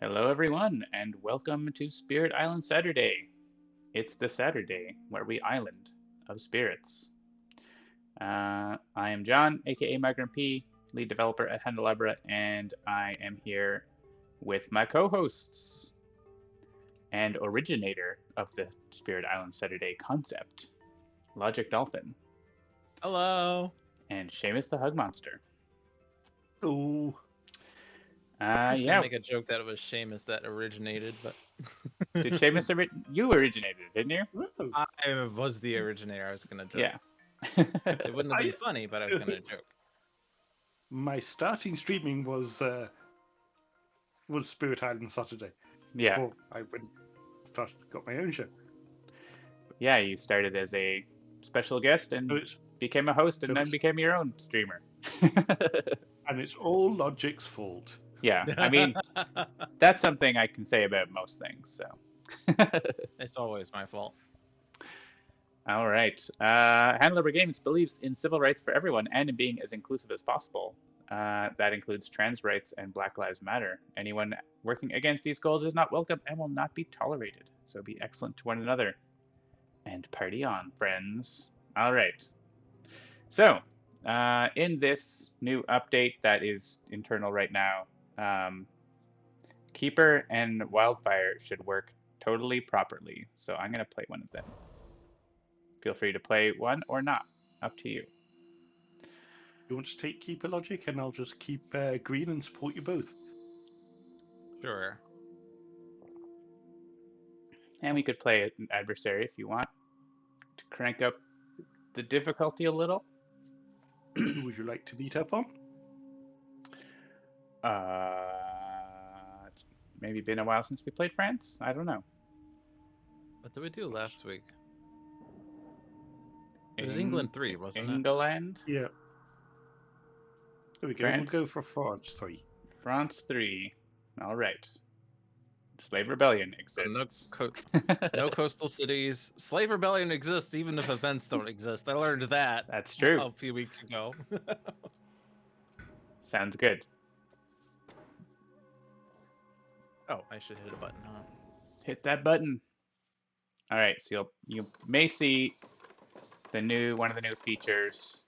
Hello, everyone, and welcome to Spirit Island Saturday. It's the Saturday where we island of spirits. I am John, aka Migrant P, lead developer at Handelabra, and I am here with my co hosts and originator of the Spirit Island Saturday concept, Logic Dolphin, Hello. and Seamus the Hug Monster. Oh, I was gonna Yeah, make a joke that it was Seamus that originated, but did Seamus, you originated, didn't you? whoa. I was the originator. I was gonna joke. Yeah. It wouldn't have been I, funny, but I was gonna joke. my starting streaming was Spirit Island Saturday. Yeah. Before I went got my own show. Yeah, you started as a special guest So and it's became a host and so then it's, became your own streamer. and it's all Logic's fault. Yeah, I mean, that's something I can say about most things, so. It's always my fault. All right. Handelabra Games believes in civil rights for everyone and in being as inclusive as possible. That includes trans rights and Black Lives Matter. Anyone working against these goals is not welcome and will not be tolerated. So be excellent to one another. And party on, friends. All right. So, in this new update that is internal right now, Keeper and Wildfire should work totally properly. So I'm going to play one of them. Feel free to play one or not. Up to you. You want to take Keeper Logic, and I'll just keep green and support you both. Sure. And we could play an adversary if you want to crank up the difficulty a little. Who would you like to beat up on? It's maybe been a while since we played France. I don't know. What did we do last week? It was England 3, wasn't it? England. Yeah. There we go. France. We'll go for France 3. France 3. All right. Slave Rebellion exists. No coastal cities. Slave Rebellion exists even if events don't exist. I learned that. That's true. A few weeks ago. Sounds good. Oh, I should hit a button, huh? Hit that button. All right, so you may see one of the new features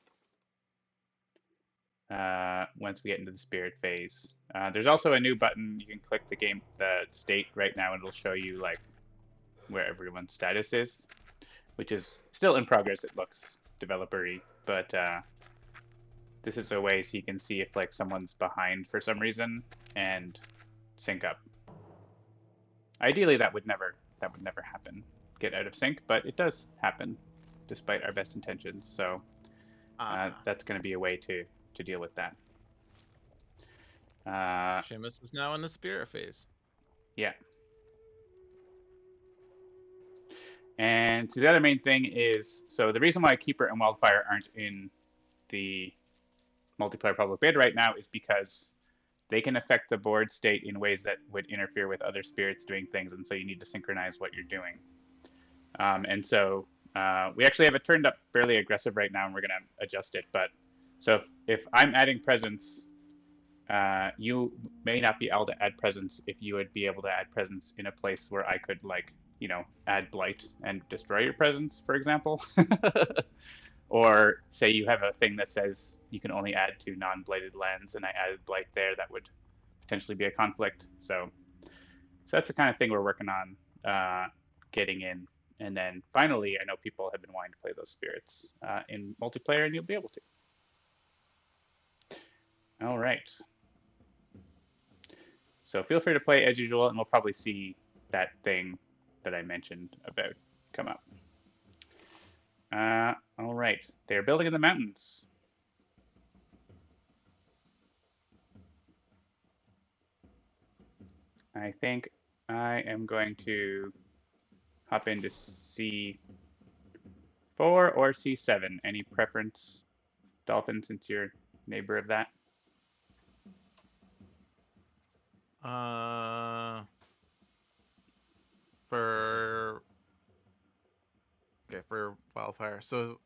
once we get into the spirit phase. There's also a new button. You can click the state right now, and it'll show you like where everyone's status is, which is still in progress. It looks developer-y, but this is a way so you can see if like someone's behind for some reason and sync up. Ideally, that would never happen. Get out of sync, but it does happen, despite our best intentions. So that's going to be a way to deal with that. Seamus is now in the spirit phase. Yeah. And so the other main thing is, so the reason why Keeper and Wildfire aren't in the multiplayer public beta right now is because they can affect the board state in ways that would interfere with other spirits doing things, and so you need to synchronize what you're doing. And so we actually have it turned up fairly aggressive right now, and we're going to adjust it. But so if I'm adding presence, you may not be able to add presence if you would be able to add presence in a place where I could, like, add blight and destroy your presence, for example. Or say you have a thing that says you can only add to non-blighted lands, and I added blight there, that would potentially be a conflict. So that's the kind of thing we're working on getting in. And then finally, I know people have been wanting to play those spirits in multiplayer, and you'll be able to. All right. So feel free to play as usual, and we'll probably see that thing that I mentioned about come up. All right. They're building in the mountains. I think I am going to hop into C4 or C7. Any preference, Dolphin, since you're neighbor of that? For Wildfire. So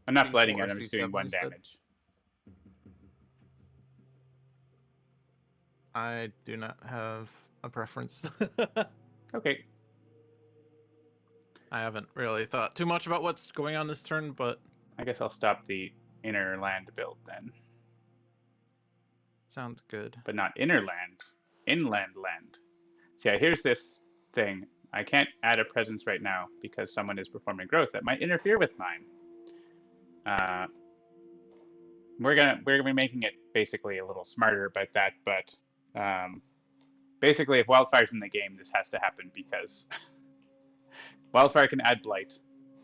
I'm not C4 blighting it, or I'm just doing C7 one instead? damage. I do not have a preference. Okay. I haven't really thought too much about what's going on this turn, but I guess I'll stop the inner land build then. sounds good. But not inner land. Inland land. See, here's this thing. I can't add a presence right now because someone is performing growth that might interfere with mine. We're gonna be making it basically a little smarter about that, but basically, if Wildfire's in the game, this has to happen because Wildfire can add Blight,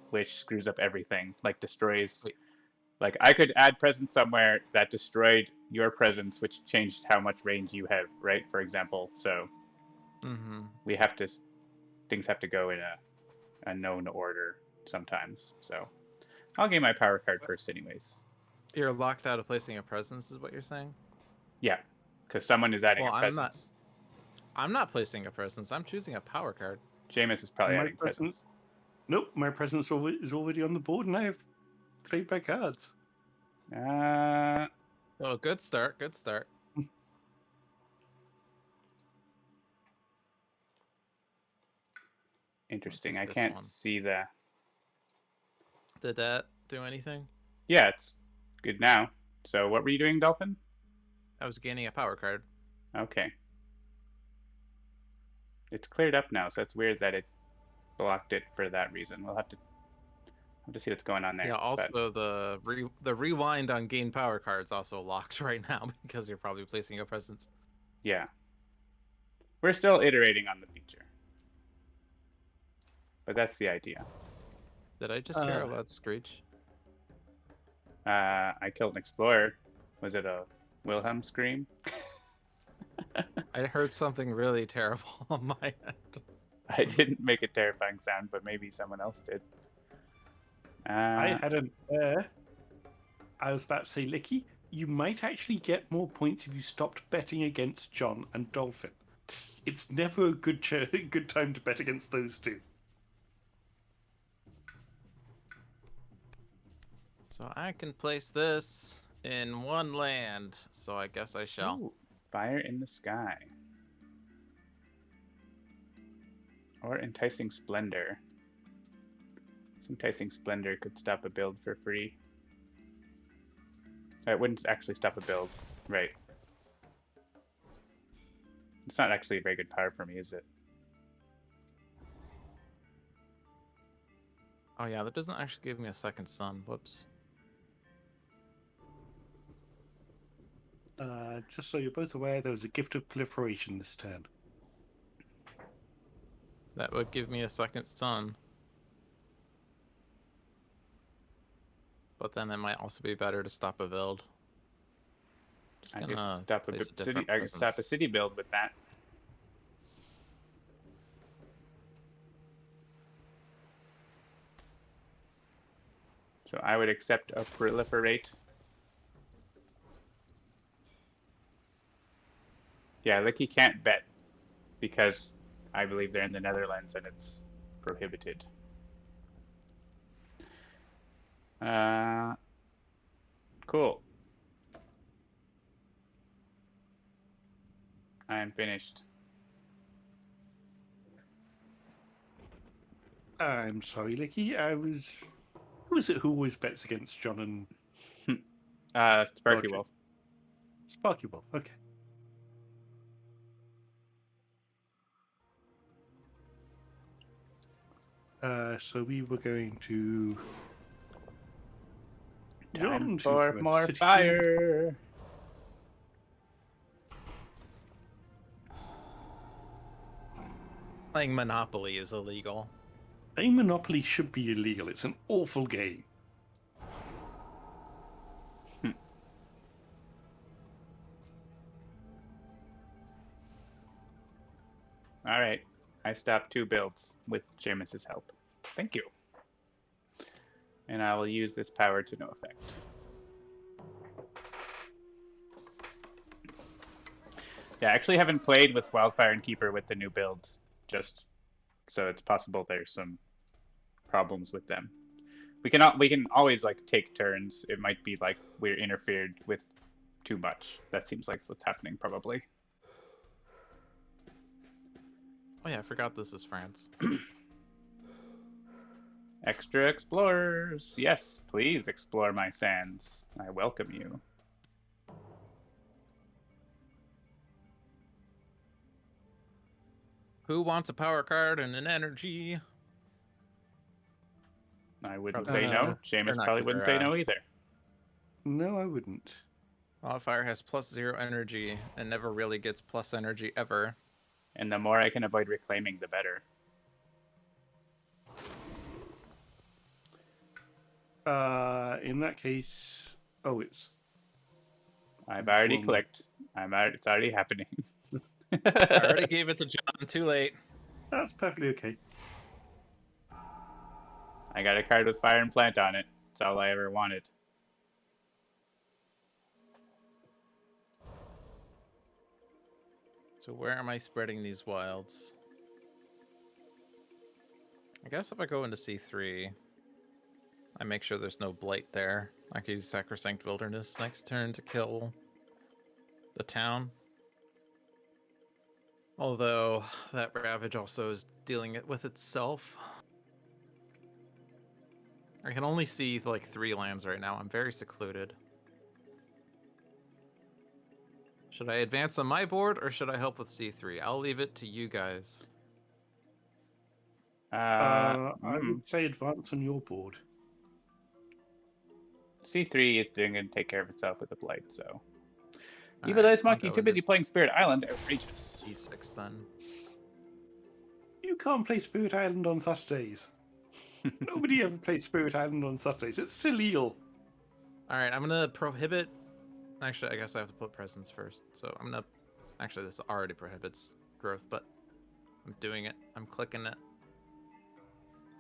which screws up everything, like destroys. Wait. Like I could add presence somewhere that destroyed your presence, which changed how much range you have, right? For example, so we have to, things have to go in a known order sometimes. So I'll get my power card first, anyways. You're locked out of placing a presence, is what you're saying? Yeah, because someone is adding Well, a presence. I'm not placing a presence. I'm choosing a power card. Jameis is probably My adding presence. Nope, my presence is already on the board, and I have played my cards. Oh, good start. Good start. Interesting. I'll I take this can't one. see the. Did that do anything? Yeah, it's good now. So what were you doing, Dolphin? I was gaining a power card. Okay. It's cleared up now, so it's weird that it blocked it for that reason. We'll have to see what's going on there. Yeah. Also, the rewind on gain power cards also locked right now because you're probably placing a presence. Yeah. We're still iterating on the feature, but that's the idea. Did I just hear a loud screech? I killed an explorer. Was it a Wilhelm scream? I heard something really terrible on my end. I didn't make a terrifying sound, but maybe someone else did. I had an I was about to say, Licky, you might actually get more points if you stopped betting against John and Dolphin. It's never a good time to bet against those two. So I can place this in one land, so I guess I shall. Ooh, fire in the sky. Or enticing splendor. This enticing splendor could stop a build for free. It wouldn't actually stop a build, right? It's not actually a very good power for me, is it? Oh yeah, that doesn't actually give me a second sun. Whoops. Just so you're both aware, there was a gift of proliferation this turn. That would give me a second sun. But then it might also be better to stop a build. Just I gonna could stop place a city. different I could stop a presence. city build with that. So I would accept a proliferate. Yeah, Licky can't bet because I believe they're in the Netherlands and it's prohibited. Cool. I am finished. I'm sorry, Licky. Who is it who always bets against John and Sparky Roger. Wolf. Sparky Wolf? Okay. So we were going to. Time John, for to more City fire. Playing Monopoly is illegal. Playing Monopoly should be illegal. It's an awful game. All right, I stopped 2 builds with Jameis's help. Thank you. And I will use this power to no effect. Yeah, I actually haven't played with Wildfire and Keeper with the new build, just so it's possible there's some problems with them. We can always like take turns. It might be like we're interfered with too much. That seems like what's happening probably. Oh yeah, I forgot this is France. Extra explorers. Yes, please explore my sands. I welcome you. Who wants a power card and an energy? I wouldn't Probably say not. no. Or Seamus not probably wouldn't say no either. No, I wouldn't. Wildfire has +0 energy and never really gets plus energy ever. And the more I can avoid reclaiming, the better. In that case, oh, it's. I've already Well, clicked. It's already happening. I already gave it to John. Too late. That's perfectly okay. I got a card with fire and plant on it. That's all I ever wanted. So where am I spreading these wilds? I guess if I go into C3, I make sure there's no blight there. I can use Sacrosanct Wilderness next turn to kill the town. Although that Ravage also is dealing it with itself. I can only see like 3 lands right now. I'm very secluded. Should I advance on my board or should I help with C3? I'll leave it to you guys. I would say advance on your board. C3 is going to take care of itself with the blight, so. All Evil right, Dice I'll Monkey, go too into busy playing Spirit Island. Outrageous. C6 then. You can't play Spirit Island on Saturdays. Nobody ever plays Spirit Island on Saturdays. It's illegal. All right, I'm gonna prohibit. Actually, I guess I have to put presence first. So I'm gonna. Actually, this already prohibits growth, but I'm doing it. I'm clicking it.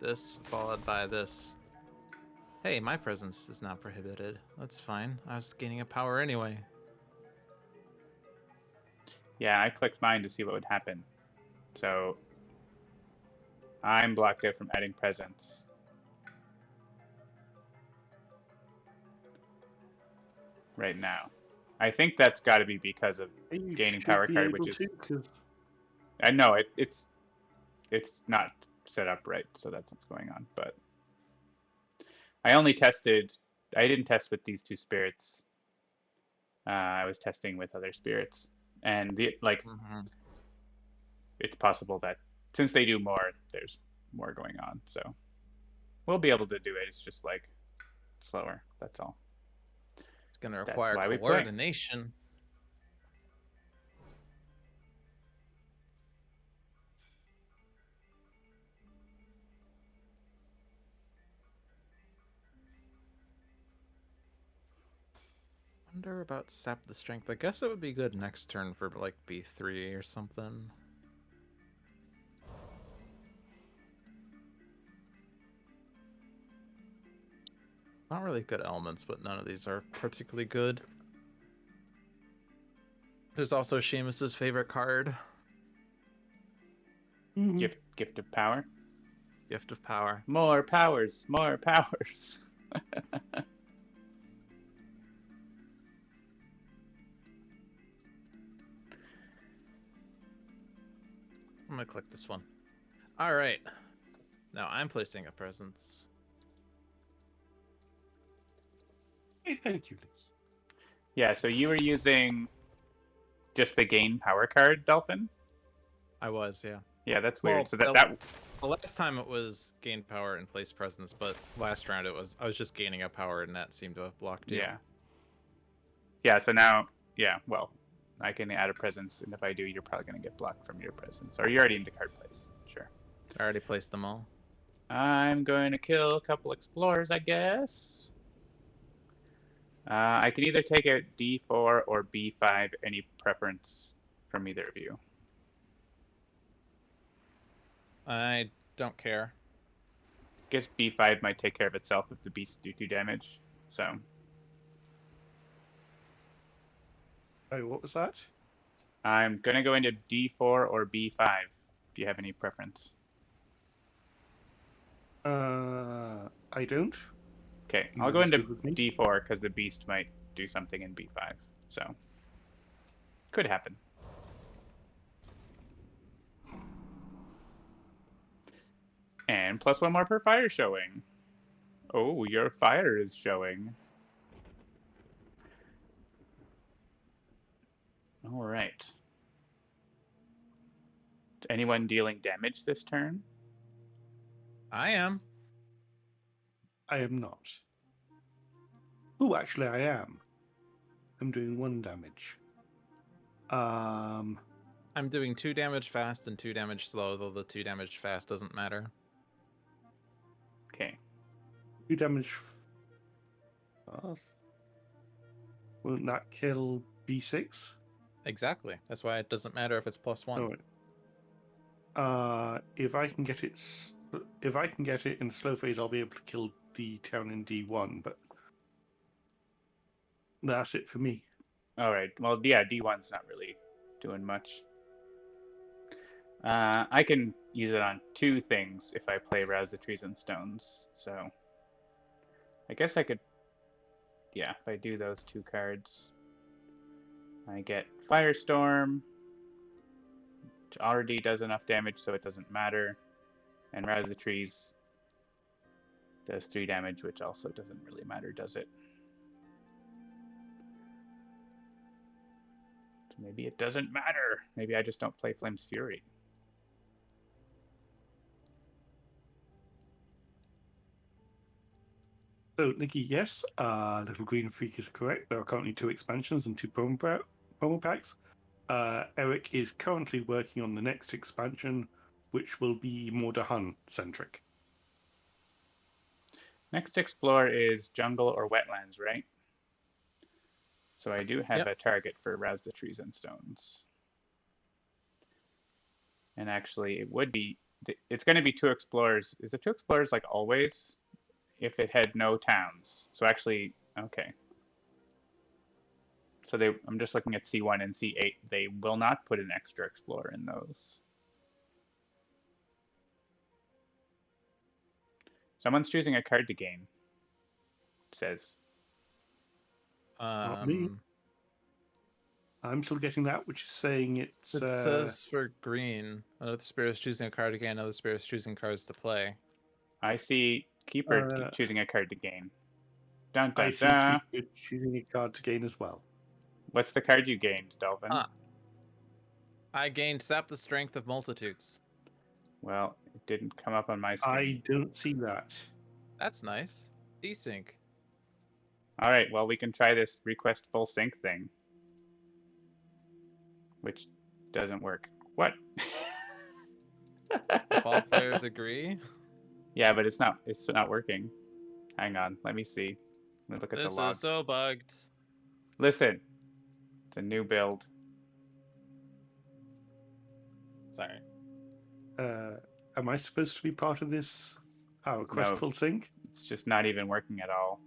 This followed by this. Hey, my presence is not prohibited. That's fine. I was gaining a power anyway. Yeah, I clicked mine to see what would happen. So I'm blocked out from adding presence. Right now. I think that's got to be because of You gaining should power be card, able which is. to, 'cause I know it's not set up right, so that's what's going on. But I only tested. I didn't test with these 2 spirits. I was testing with other spirits, and it's possible that since they do more, there's more going on. So we'll be able to do it. It's just like slower. That's all. It's gonna That's require why we play. coordination. Wonder about sap the strength. I guess it would be good next turn for like B3 or something. Not really good elements, but none of these are particularly good. There's also Seamus's favorite card, Gift of power. Gift of Power. More powers. More powers. I'm gonna click this one. All right. Now I'm placing a presence. Hey, thank you, Liz. Yeah, so you were using just the gain power card, Dolphin? I was, yeah. Yeah, that's weird. Well, So that the last time it was gain power and place presence, but last round I was just gaining a power and that seemed to have blocked you. yeah. Yeah, so now well, I can add a presence, and if I do, you're probably gonna get blocked from your presence. Or you're already into card plays. Sure. I already placed them all. I'm going to kill a couple explorers, I guess. I can either take out D4 or B5, any preference from either of you. I don't care. I guess B5 might take care of itself if the beasts do 2 damage, so. Oh, what was that? I'm going to go into D4 or B5. Do you have any preference? I don't. Okay, You I'll go into understood with me? D4 because the beast might do something in B5, so. Could happen. And plus 1 more per fire showing. Oh, your fire is showing. All right. Is anyone dealing damage this turn? I am. I am not. Oh, actually, I am. I'm doing 1 damage. I'm doing 2 damage fast and 2 damage slow, though the 2 damage fast doesn't matter. Okay. 2 damage fast. Won't that kill B6? Exactly. That's why it doesn't matter if it's +1. Oh, if I can get it, if I can get it in the slow phase, I'll be able to kill the town in D1. But that's it for me. All right. Well, yeah, D1's not really doing much. I can use it on 2 things if I play Rouse the Trees and Stones. So I guess I could, yeah, if I do those 2 cards, I get Firestorm, which already does enough damage so it doesn't matter, and Rouse the Trees does 3 damage, which also doesn't really matter, does it? So maybe it doesn't matter. Maybe I just don't play Flame's Fury. So, Nikki, yes, Little Green Freak is correct. There are currently 2 expansions and 2 promo packs. Eric is currently working on the next expansion, which will be more Dahan centric. Next explore is jungle or wetlands, right? So I do have a target for Rouse the Trees and Stones. And actually, it would be, it's going to be 2 explorers. Is it 2 explorers like always? If it had no towns. So actually, okay. So I'm just looking at C1 and C8. They will not put an extra explorer in those. Someone's choosing a card to gain. It says. Not me. I'm still getting that, which is saying it's. It says for green, another spirit is choosing a card to gain, another spirit is choosing cards to play. I see Keeper choosing a card to gain. Dun, dun, I see dun. Keeper choosing a card to gain as well. What's the card you gained, Dolphin? I gained Sap the Strength of Multitudes. Well, it didn't come up on my screen. I don't see that. That's nice. Desync. All right, well, we can try this request full sync thing. Which doesn't work. What? If all players agree. Yeah, but it's not working. Hang on, let me see. Let me look at the log. This is so bugged. Listen, it's a new build. Sorry. Am I supposed to be part of this request No. full sync? It's just not even working at all.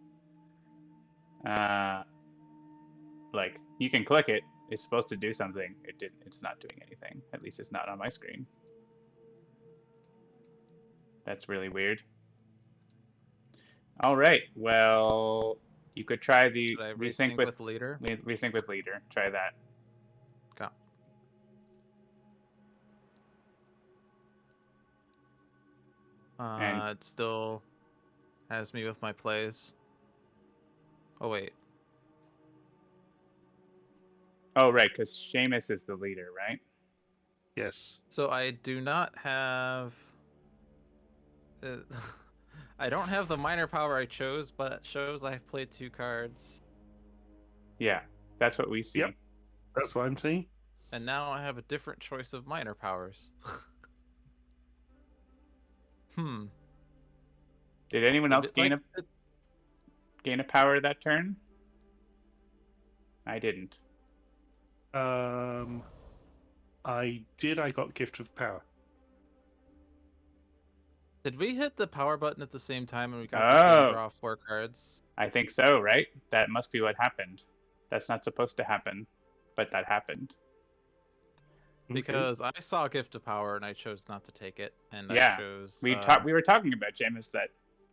Like, you can click it. It's supposed to do something. It didn't. It's not doing anything. At least it's not on my screen. That's really weird. All right. Well, you could try the resync with leader. Resync with leader. Try that. Okay. It still has me with my plays. Oh wait. Oh right, because Seamus is the leader, right? Yes. So I do not have. I don't have the minor power I chose, but it shows I've played 2 cards. Yeah, that's what we see. Yep. That's what I'm seeing. And now I have a different choice of minor powers. Did anyone else gain a power that turn? I didn't. I did. I got Gift of Power. Did we hit the power button at the same time and we got the same draw 4 cards? I think so, right? That must be what happened. That's not supposed to happen, but that happened. Because I saw Gift of Power and I chose not to take it, and yeah, I chose. We were talking about Jameis that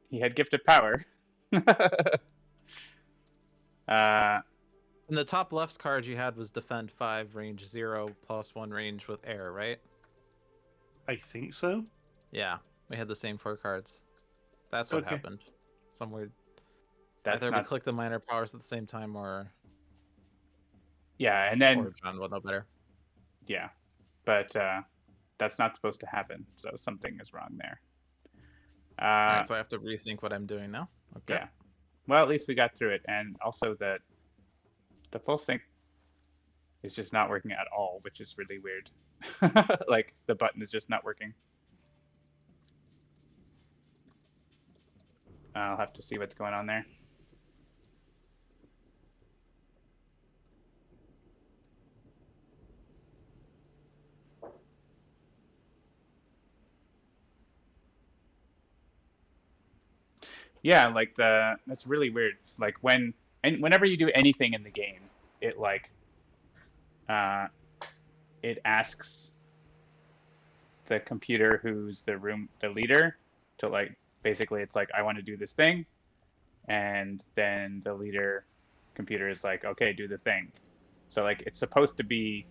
he had Gift of Power. And the top left card you had was Defend 5, range 0, +1 range with air, right? I think so. Yeah. We had the same 4 cards. That's what Okay. happened. Some weird. That's Either we not. click the minor powers at the same time, or Yeah, and then John will know better. yeah, but that's not supposed to happen. So something is wrong there. All right, so I have to rethink what I'm doing now. Okay. Yeah. Well, at least we got through it, and also the full sync is just not working at all, which is really weird. Like the button is just not working. I'll have to see what's going on there. Yeah, like that's really weird. Like whenever you do anything in the game, it like uh, it asks the computer who's the leader to like basically it's like I want to do this thing, and then the leader computer is like okay, do the thing. So like it's supposed to be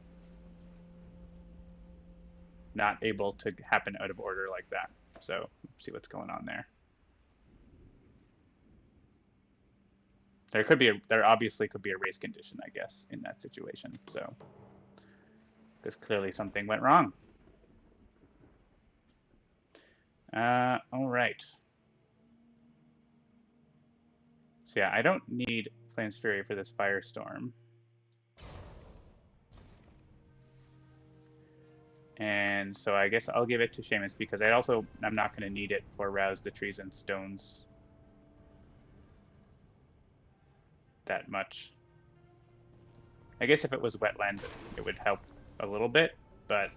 not able to happen out of order like that. So let's see what's going on there. There obviously could be a race condition, I guess, in that situation. So because clearly something went wrong. All right. So yeah, I don't need Flame's Fury for this Firestorm. And so I guess I'll give it to Seamus because I'm not going to need it for Rouse the Trees and Stones that much. I guess if it was Wetland, it would help a little bit, but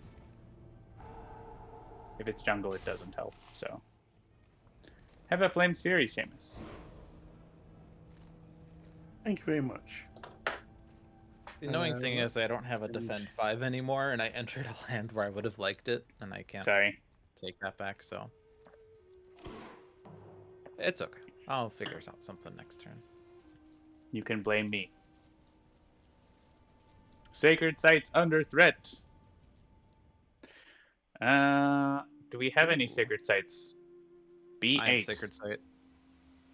if it's jungle, it doesn't help. So have a Flame Fury, Seamus. Thank you very much. The annoying thing is I don't have a defend 5 anymore, and I entered a land where I would have liked it, and I can't take that back, so it's okay. I'll figure out something next turn. You can blame me. Sacred Sites under threat. Do we have any Sacred Sites? B8. I have a Sacred Site.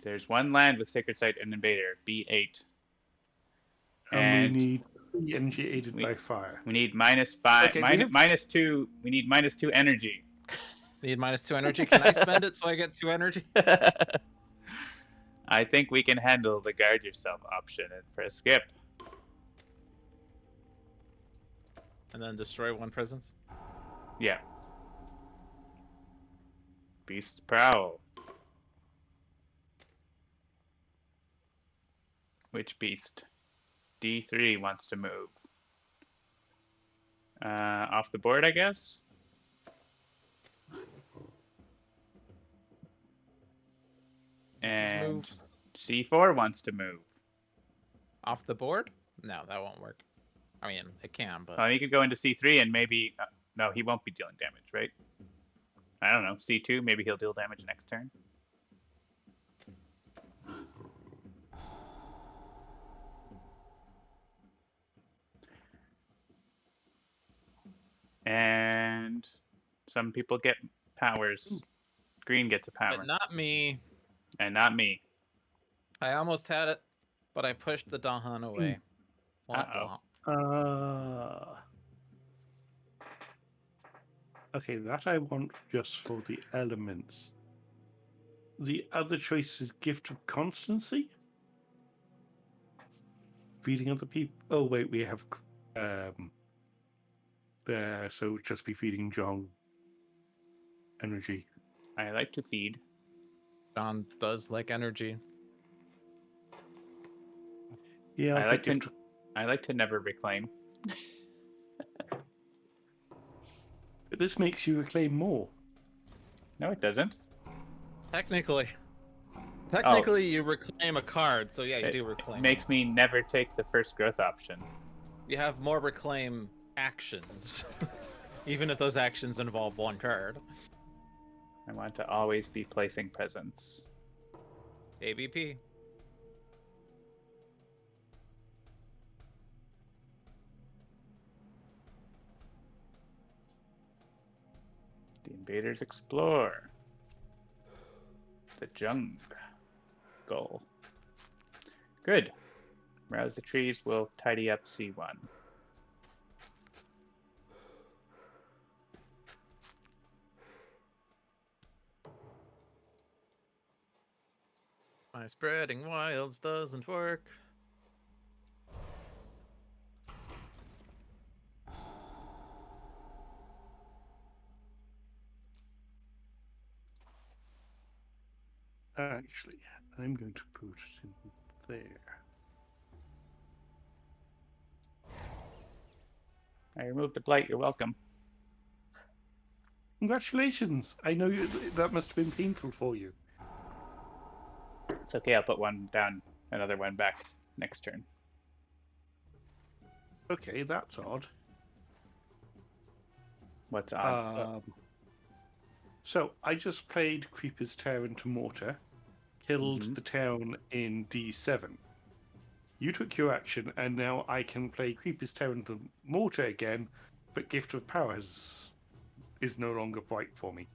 There's one land with Sacred Site and Invader. B8. And we need 3 energy aided by fire. We need -5, Okay, -2. We need -2 energy. Need -2 energy. Can I spend it so I get 2 energy? I think we can handle the guard yourself option and press skip. And then destroy 1 presence? Yeah. Beast's Prowl. Which beast? D3 wants to move. Off the board, I guess? And move. C4 wants to move. Off the board? No, that won't work. I mean, it can, but... He could go into C3 and maybe... no, he won't be dealing damage, right? I don't know. C2, maybe he'll deal damage next turn. And some people get powers. Green gets a power. But not me. And not me. I almost had it, but I pushed the Dahan away. Okay, that I want just for the elements. The other choice is Gift of Constancy. Feeding other people. Oh wait, we have there, so just be feeding John energy. I like to feed. John does like energy. Yeah, I like to never reclaim. But this makes you reclaim more. No, it doesn't. Technically, you reclaim a card, so yeah, you do reclaim. It makes me never take the first growth option. You have more reclaim actions, even if those actions involve 1 card. I want to always be placing presents. ABP. The invaders explore. the jungle. Good. Rouse the trees will tidy up C1. My spreading wilds doesn't work. Actually, I'm going to put it in there. I removed the blight. You're welcome. Congratulations! I know that must have been painful for you. It's okay. I'll put one down, another one back next turn. Okay, that's odd. What's odd? So I just played Creeper's Tear into Mortar, killed Mhm. the town in D7. You took your action, and now I can play Creeper's Tear into Mortar again, but Gift of Powers is no longer bright for me.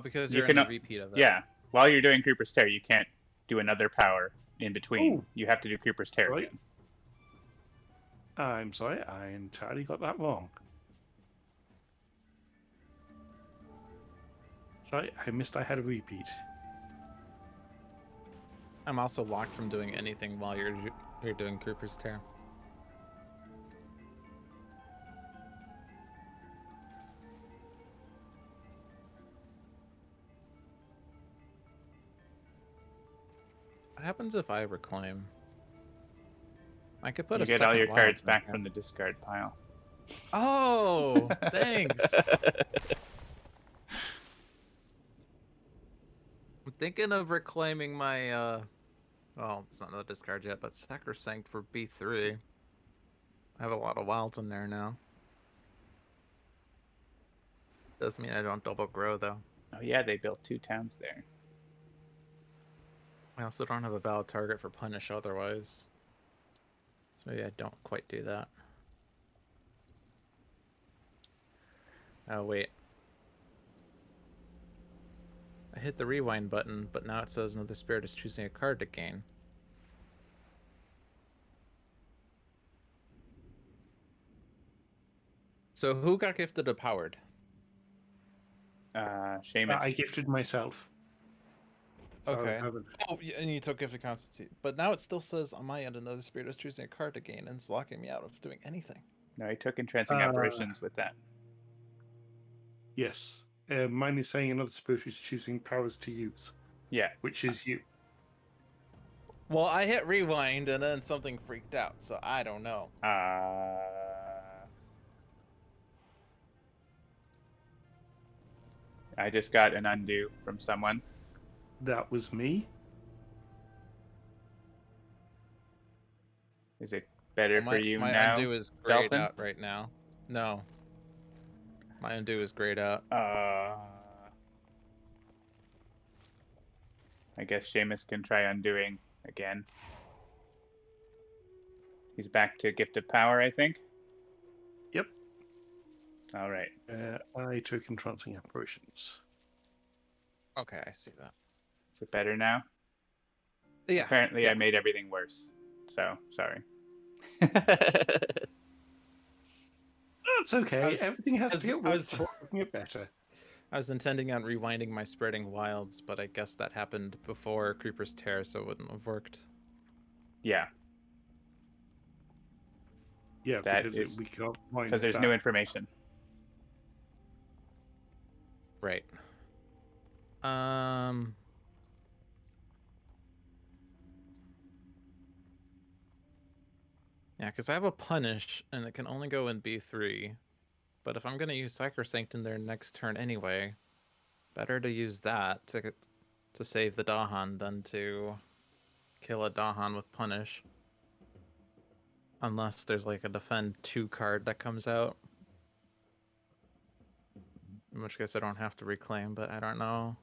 Because You you're in can, the repeat of it. yeah. While you're doing Creeper's Tear, you can't do another power in between. Oh. You have to do Creeper's Tear Right. again. I'm sorry, I entirely got that wrong. Sorry, I missed I had a repeat. I'm also locked from doing anything while you're doing Creeper's Tear. What happens if I reclaim? I could put You a get all second your wild cards in back there. from the discard pile. Oh, thanks. I'm thinking of reclaiming my well, it's not in the discard yet, but Sacrosanct for B3. I have a lot of wilds in there now. Doesn't mean I don't double grow though. Oh yeah, they built 2 towns there. I also don't have a valid target for punish otherwise. So maybe I don't quite do that. Oh wait. I hit the rewind button, but now it says another spirit is choosing a card to gain. So who got gifted a powered? Seamus. I gifted myself. So Okay. I haven't. Oh, and you took gifted constancy. But now it still says on my end another spirit is choosing a card to gain, and it's locking me out of doing anything. No, he took entrancing apparitions with that. Yes. Mine is saying another spirit is choosing powers to use. Yeah. Which is you. Well, I hit rewind and then something freaked out, so I don't know. I just got an undo from someone. That was me. Is it better for you my now? undo is grayed Dolphin? out right now. No. My undo is grayed out. I guess Seamus can try undoing again. He's back to Gift of Power, I think. Yep. All right. I took entrancing apparitions. Okay, I see that. Is it better now? Yeah. Apparently, yeah. I made everything worse. So, sorry. That's okay. Everything has to get worse before making it better. I was intending on rewinding my spreading wilds, but I guess that happened before Creeper's Tear, so it wouldn't have worked. Yeah. Yeah, That because is we can't find because there's that. new information. Right. Yeah, because I have a punish, and it can only go in B3. But if I'm going to use Sacrosanct in their next turn anyway, better to use that to save the Dahan than to kill a Dahan with punish. Unless there's like a defend 2 card that comes out. In which case I don't have to reclaim, but I don't know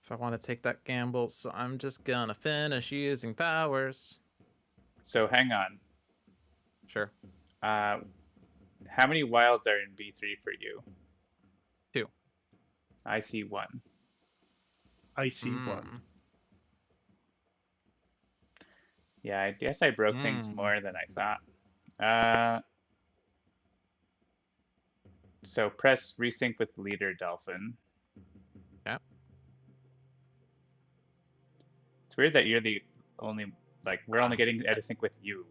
if I want to take that gamble, so I'm just gonna finish using powers. So hang on. Sure. How many wilds are in B3 for you? 2. I see 1. I see one. Yeah, I guess I broke things more than I thought. So press resync with leader Dolphin. Yeah. It's weird that you're the only, like, we're only getting out of sync with you.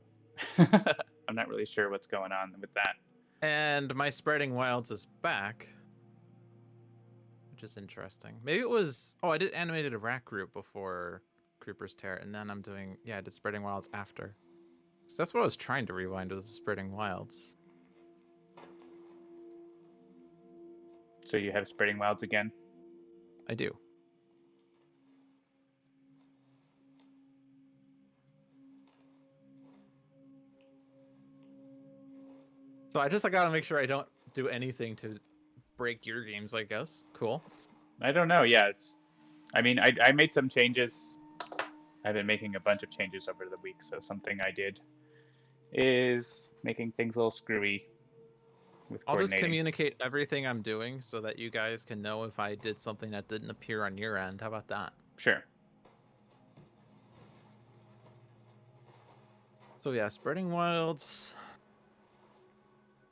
I'm not really sure what's going on with that. And my Spreading Wilds is back, which is interesting. Maybe it was, oh, I did animated a rack group before Creeper's Tear, and then I'm doing, yeah, I did Spreading Wilds after. So that's what I was trying to rewind, was Spreading Wilds. So you have Spreading Wilds again? I do. So I gotta make sure I don't do anything to break your games, I guess. Cool. I don't know. Yeah, I mean, I made some changes. I've been making a bunch of changes over the week, so something I did is making things a little screwy with I'll just coordinating. communicate everything I'm doing so that you guys can know if I did something that didn't appear on your end. How about that? Sure. So yeah, Spreading Wilds.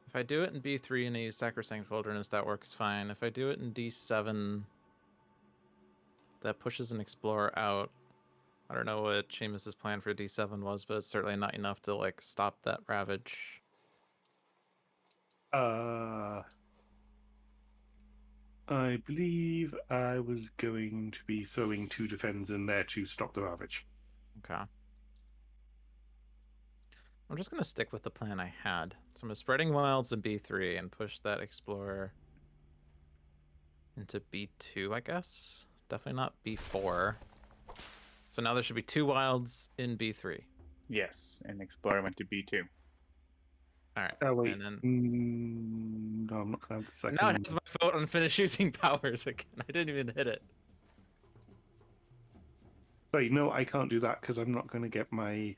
If I do it in B3 and I use Sacrosanct Wilderness, that works fine. If I do it in D7, that pushes an Explorer out. I don't know what Seamus's plan for D7 was, but it's certainly not enough to like stop that Ravage. I believe I was going to be throwing 2 defends in there to stop the Ravage. Okay. I'm just going to stick with the plan I had. So I'm Spreading Wilds in B3 and push that Explorer into B2, I guess. Definitely not B4. So now there should be 2 Wilds in B3. Yes, and Explorer went to B2. All right. Oh, wait. And then... no, I'm not going to have the second. Now it has my vote on finish using powers again. I didn't even hit it. Sorry, no, I can't do that because I'm not going to get my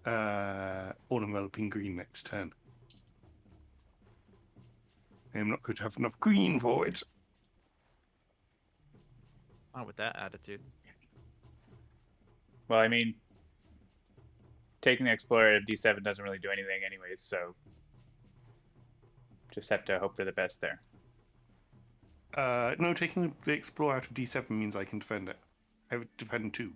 All-Enveloping Green next turn. I'm not going to have enough green for it. Not with that attitude. Well, I mean, taking the Explorer at D7 doesn't really do anything anyways, so just have to hope for the best there. No, taking the Explorer out of D7 means I can defend it. I would defend 2.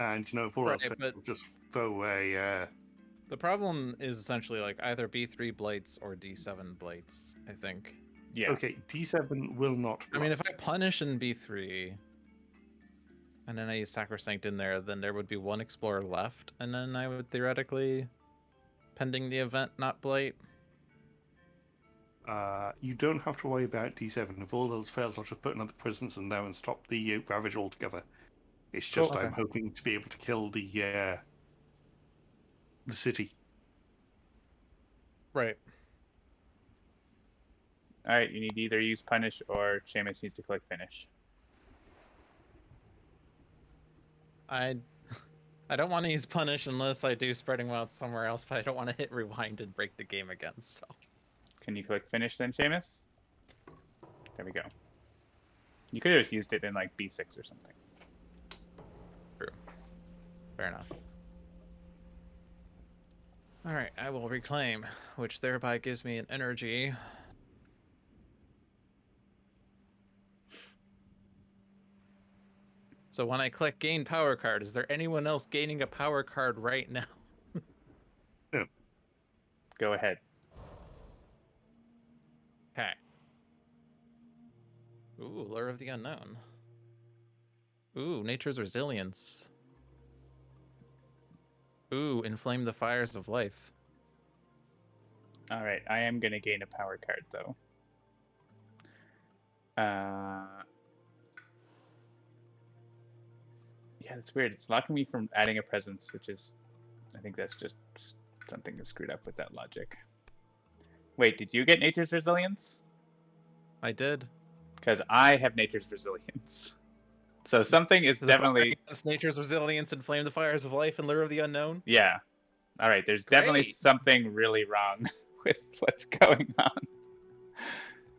And, you know, for us, but... just throw a... The problem is essentially like either B3 Blights or D7 Blights, I think. Yeah. Okay, D7 will not block. I mean, if I punish in B3, and then I use Sacrosanct in there, then there would be 1 Explorer left, and then I would theoretically, pending the event, not Blight. You don't have to worry about D7. If all else fails, I'll just put another presence in there and stop the Ravage altogether. It's just Cool, okay. I'm hoping to be able to kill the city. Right. Alright, you need to either use Punish or Seamus needs to click Finish. I don't want to use Punish unless I do Spreading Wilds somewhere else, but I don't want to hit Rewind and break the game again, so... Can you click Finish then, Seamus? There we go. You could have just used it in like B6 or something. True. Fair enough. Alright, I will reclaim, which thereby gives me an energy. So when I click gain power card, is there anyone else gaining a power card right now? No. Go ahead. Okay. Ooh, Lure of the Unknown. Ooh, Nature's Resilience. Ooh, Inflame the Fires of Life. Alright, I am going to gain a power card though. Yeah, that's weird. It's locking me from adding a presence, which is... I think that's just something that's screwed up with that logic. Wait, did you get Nature's Resilience? I did. Because I have Nature's Resilience. So something is definitely... Nature's Resilience, Inflame the Fires of Life, and Lure of the Unknown? Yeah. Alright, there's definitely something really wrong with what's going on.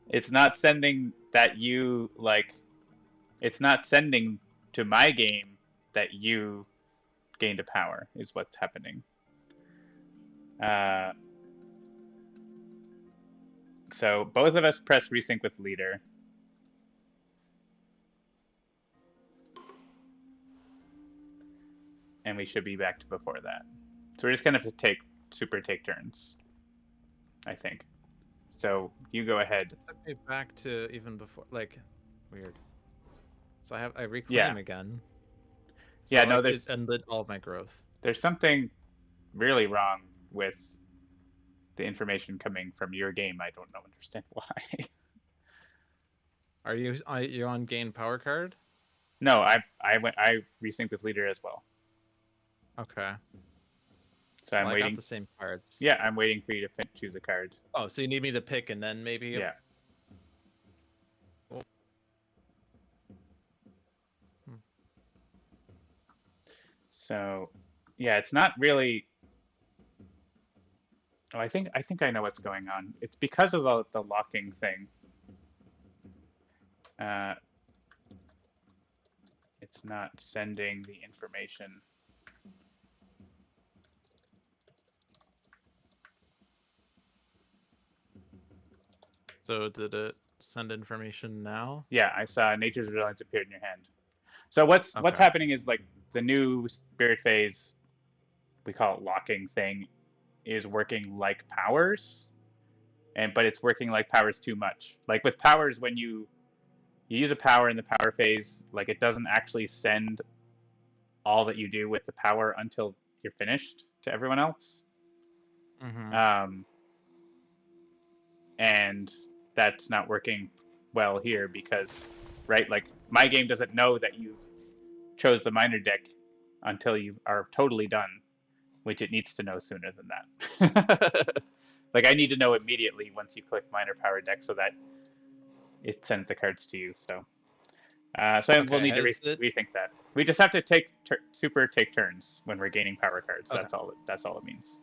It's not sending that you like. It's not sending to my game that you gained a power is what's happening. So both of us press resync with leader. And we should be back to before that. So we're just gonna have to take turns, I think. So you go ahead. Took me back to even before, like, weird. So I reclaim Yeah. again. So Yeah, no, like, it ended all of my growth. There's something really wrong with the information coming from your game. I don't understand why. Are you on gain power card? No, I resynced with leader as well. Okay. So I'm waiting. I got the same cards. Yeah, I'm waiting for you to choose a card. Oh, so you need me to pick and then maybe? Yeah. Oh. So, yeah, it's not really. Oh, I think I know what's going on. It's because of the locking thing. It's not sending the information. So did it send information now? Yeah, I saw Nature's Resilience appeared in your hand. So what's happening is like the new Spirit Phase, we call it locking thing, is working like powers, but it's working like powers too much. Like with powers, when you use a power in the power phase, like it doesn't actually send all that you do with the power until you're finished to everyone else. Mm-hmm. And that's not working well here because, right, like my game doesn't know that you chose the minor deck until you are totally done, which it needs to know sooner than that. Like I need to know immediately once you click minor power deck so that it sends the cards to you. So we'll need to rethink that. We just have to take turns when we're gaining power cards. Okay. That's all it means.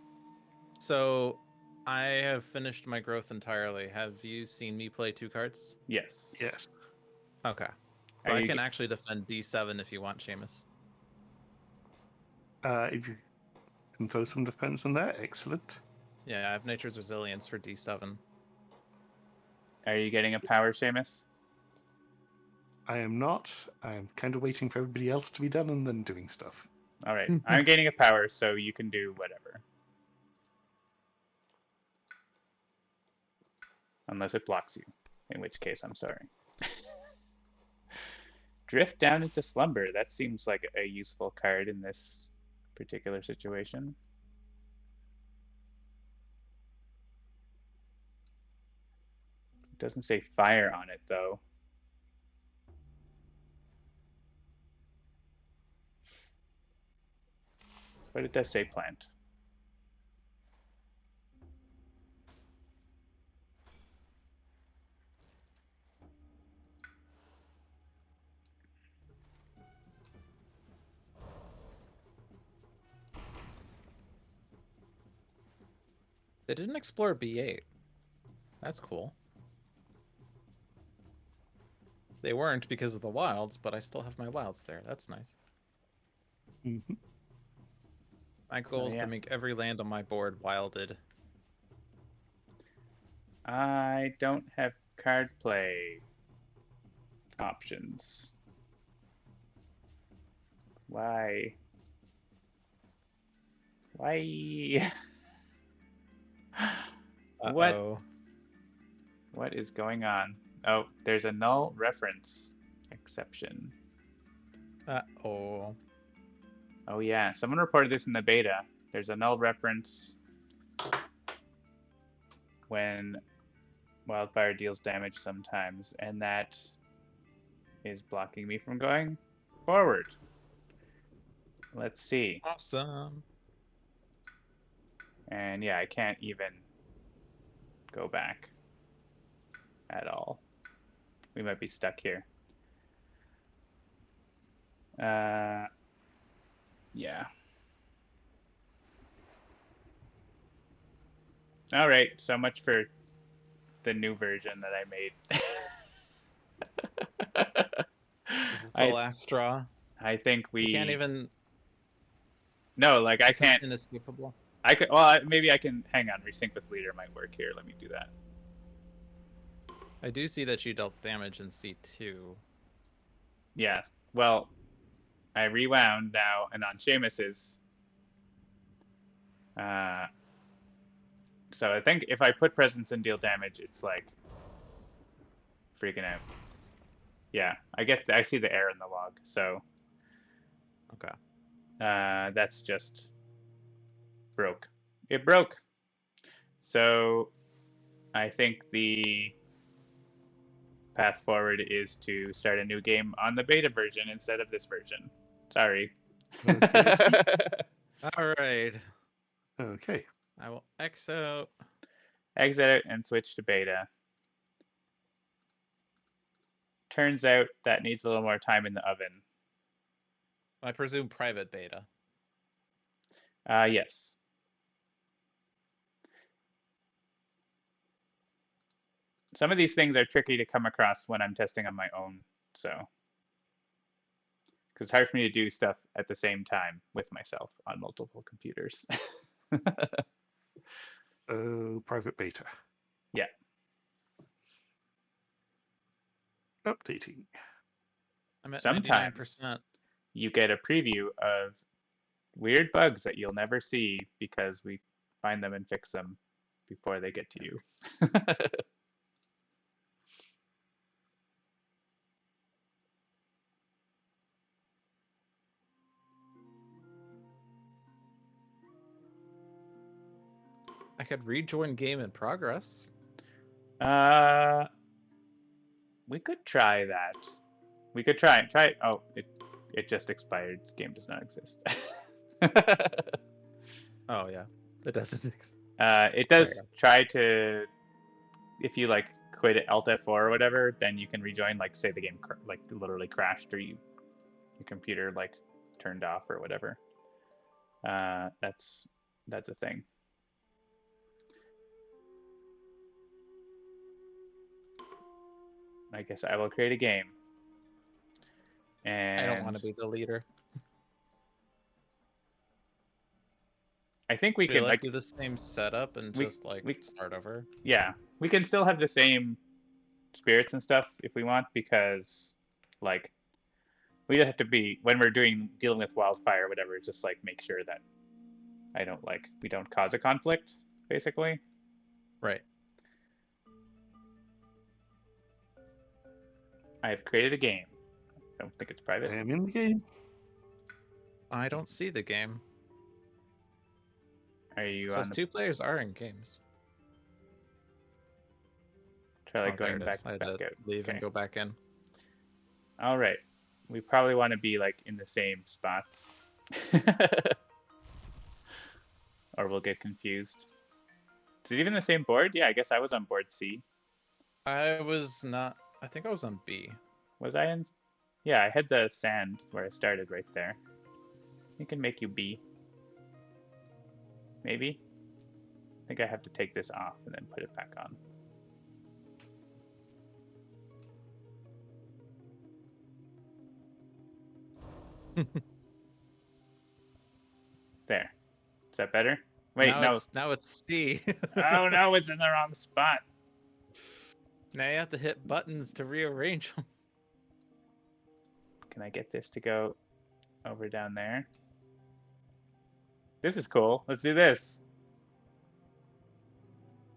So I have finished my growth entirely. Have you seen me play 2 cards? Yes. Yes. Okay. But I can actually defend D7 if you want, Seamus. If you can throw some defense on that, excellent. Yeah, I have Nature's Resilience for D7. Are you getting a power, Seamus? I am not. I'm kind of waiting for everybody else to be done and then doing stuff. All right. I'm gaining a power, so you can do whatever. Unless it blocks you, in which case I'm sorry. Drift down into slumber. That seems like a useful card in this particular situation. It doesn't say fire on it, though. But it does say plant. They didn't explore B8. That's cool. They weren't because of the wilds, but I still have my wilds there. That's nice. Mm-hmm. My goal is to make every land on my board wilded. I don't have card play options. Why? Why? What is going on? Oh, there's a null reference exception. Uh-oh. Oh yeah, someone reported this in the beta. There's a null reference when wildfire deals damage sometimes, and that is blocking me from going forward. Let's see. Awesome. And yeah, I can't even go back at all. We might be stuck here. Yeah. All right, so much for the new version that I made. This is the I last straw. I think You can't even. No, like I This is can't. inescapable. I could. Well, maybe I can. Hang on. Resync with leader might work here. Let me do that. I do see that you dealt damage in C2. Yeah. Well, I rewound now, and on Seamus's. So I think if I put presence and deal damage, it's like freaking out. Yeah, I see the error in the log. So Okay. that's just broke. It broke. So I think the path forward is to start a new game on the beta version instead of this version. Sorry. Okay. All right. Okay. I will X out. Exit it and switch to beta. Turns out that needs a little more time in the oven. I presume private beta. Yes. Some of these things are tricky to come across when I'm testing on my own, so. Because it's hard for me to do stuff at the same time with myself on multiple computers. Private beta. Yeah. Updating. I'm at Sometimes 99%. you get a preview of weird bugs that you'll never see because we find them and fix them before they get to you. I could rejoin game in progress. We could try that. We could try it. Oh, it just expired. The game does not exist. Oh yeah, it doesn't exist. It does try to, if you like quit at Alt F4 or whatever, then you can rejoin. Like say the game like literally crashed or your computer like turned off or whatever. That's a thing. I guess I will create a game. And I don't want to be the leader. I think we Do can like do the same setup and just start over. Yeah, we can still have the same spirits and stuff if we want, because like we just have to be when we're dealing with wildfire or whatever, just like make sure that we don't cause a conflict, basically. Right. I have created a game. I don't think it's private. I am in the game. I don't see the game. Are you It on says 2 players are in games. Try There going it back is. I had out. to leave and go back in. All right. We probably want to be like in the same spots. Or we'll get confused. Is it even the same board? Yeah, I guess I was on board C. I was not. I think I was on B. Was I in? Yeah, I had the sand where I started right there. We can make you B. Maybe? I think I have to take this off and then put it back on. There. Is that better? Wait, no. Now it's C. Oh no, it's in the wrong spot. Now you have to hit buttons to rearrange them. Can I get this to go over down there? This is cool. Let's do this.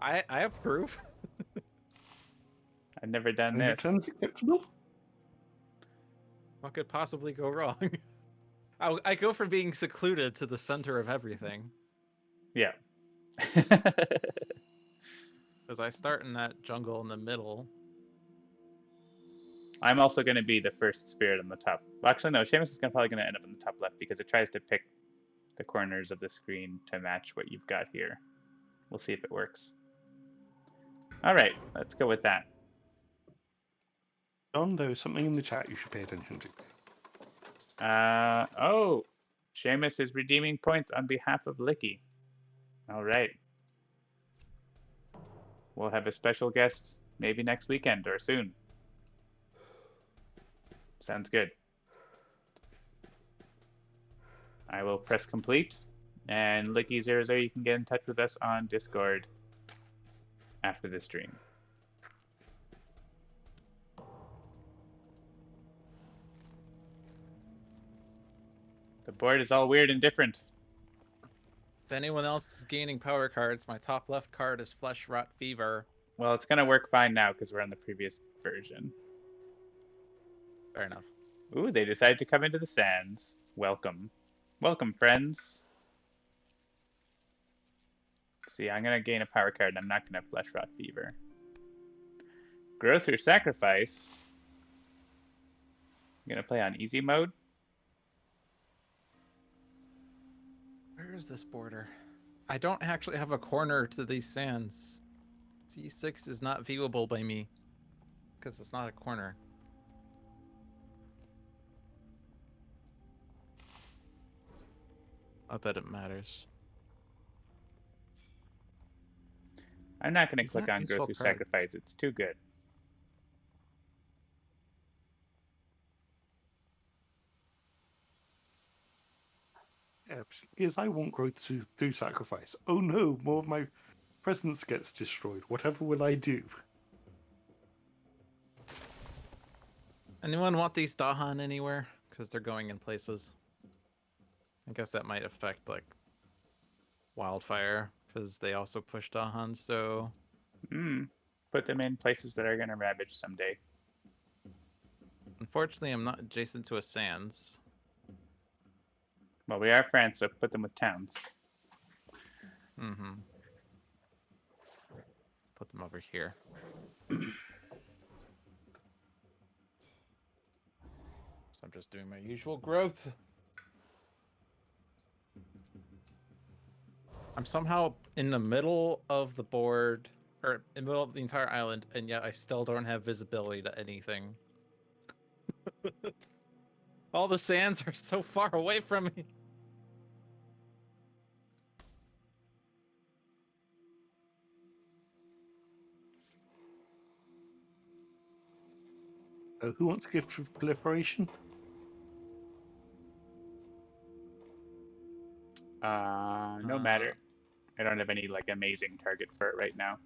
I approve. I've never done Your this. terms acceptable? What could possibly go wrong? I go from being secluded to the center of everything. Yeah. Because I start in that jungle in the middle. I'm also going to be the first spirit on the top. Well, actually, no. Seamus is probably going to end up in the top left because it tries to pick the corners of the screen to match what you've got here. We'll see if it works. All right, let's go with that. John, there is something in the chat you should pay attention to. Oh, Seamus is redeeming points on behalf of Licky. All right. We'll have a special guest maybe next weekend or soon. Sounds good. I will press complete. And Licky00, you can get in touch with us on Discord after the stream. The board is all weird and different. If anyone else is gaining power cards, my top left card is Flesh Rot Fever. Well, it's going to work fine now because we're on the previous version. Fair enough. Ooh, they decided to come into the sands. Welcome. Welcome, friends. See, I'm going to gain a power card, and I'm not going to Flesh Rot Fever. Growth or Sacrifice. I'm going to play on easy mode. Where is this border? I don't actually have a corner to these sands. C6 is not viewable by me because it's not a corner. Not that it matters. I'm not going to These click aren't on useful Growth or cards. Sacrifice. It's too good. Yeah, because I won't grow to do sacrifice. Oh no, more of my presence gets destroyed. Whatever will I do? Anyone want these Dahan anywhere? Because they're going in places. I guess that might affect like Wildfire because they also push Dahan. So Put them in places that are going to ravage someday. unfortunately, I'm not adjacent to a sands. Well, we are France, so put them with towns. Mm-hmm. Put them over here. So I'm just doing my usual growth. I'm somehow in the middle of the board, or in the middle of the entire island, and yet I still don't have visibility to anything. All the sands are so far away from me. Who wants gift of proliferation? No matter. I don't have any like amazing target for it right now.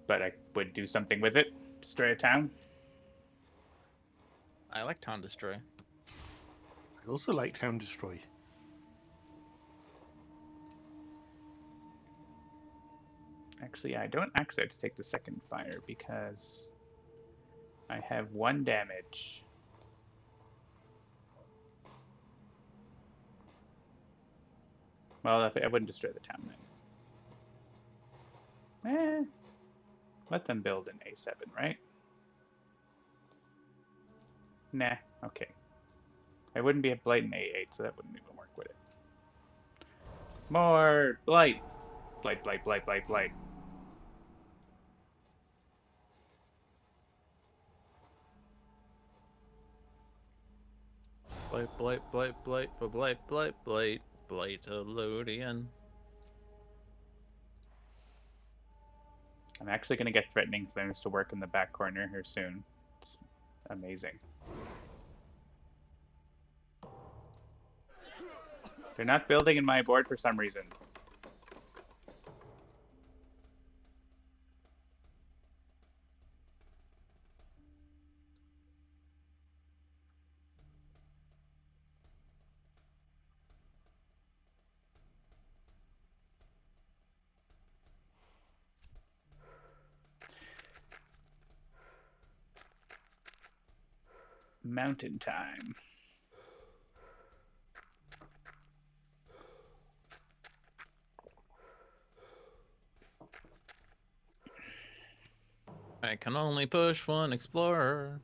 But I would do something with it. Destroy a town. I like Town Destroy. I also like Town Destroy. Actually, I don't actually have to take the second fire because I have 1 damage. Well, I wouldn't destroy the town then. Let them build an A7, right? Nah, okay. I wouldn't be a blight in A8, so that wouldn't even work, would it? More blight! Blight, blight, blight, blight, blight. Blight, blight, blight, blight, blight, blight, blight, Blightolodian. I'm actually going to get Threatening Flames to work in the back corner here soon. It's amazing. They're not building in my board for some reason. Mountain time. I can only push one explorer.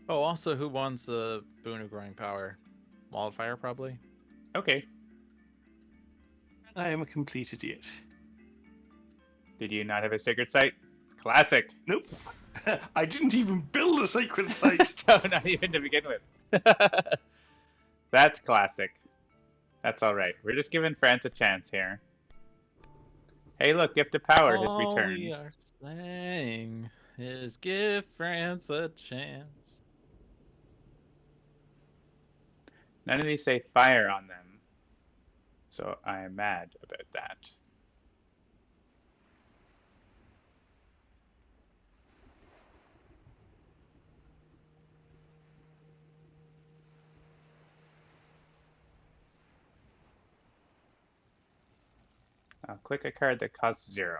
Oh, also, who wants a boon of growing power? Wildfire, probably. Okay. I am a complete idiot. Did you not have a sacred site? Classic. Nope. I didn't even build a sacred site. No, not even to begin with. That's classic. That's all right. We're just giving France a chance here. Hey, look, Gift of Power has All we returned. are saying is give France a chance. None of these say fire on them, so I am mad about that. I'll click a card that costs 0.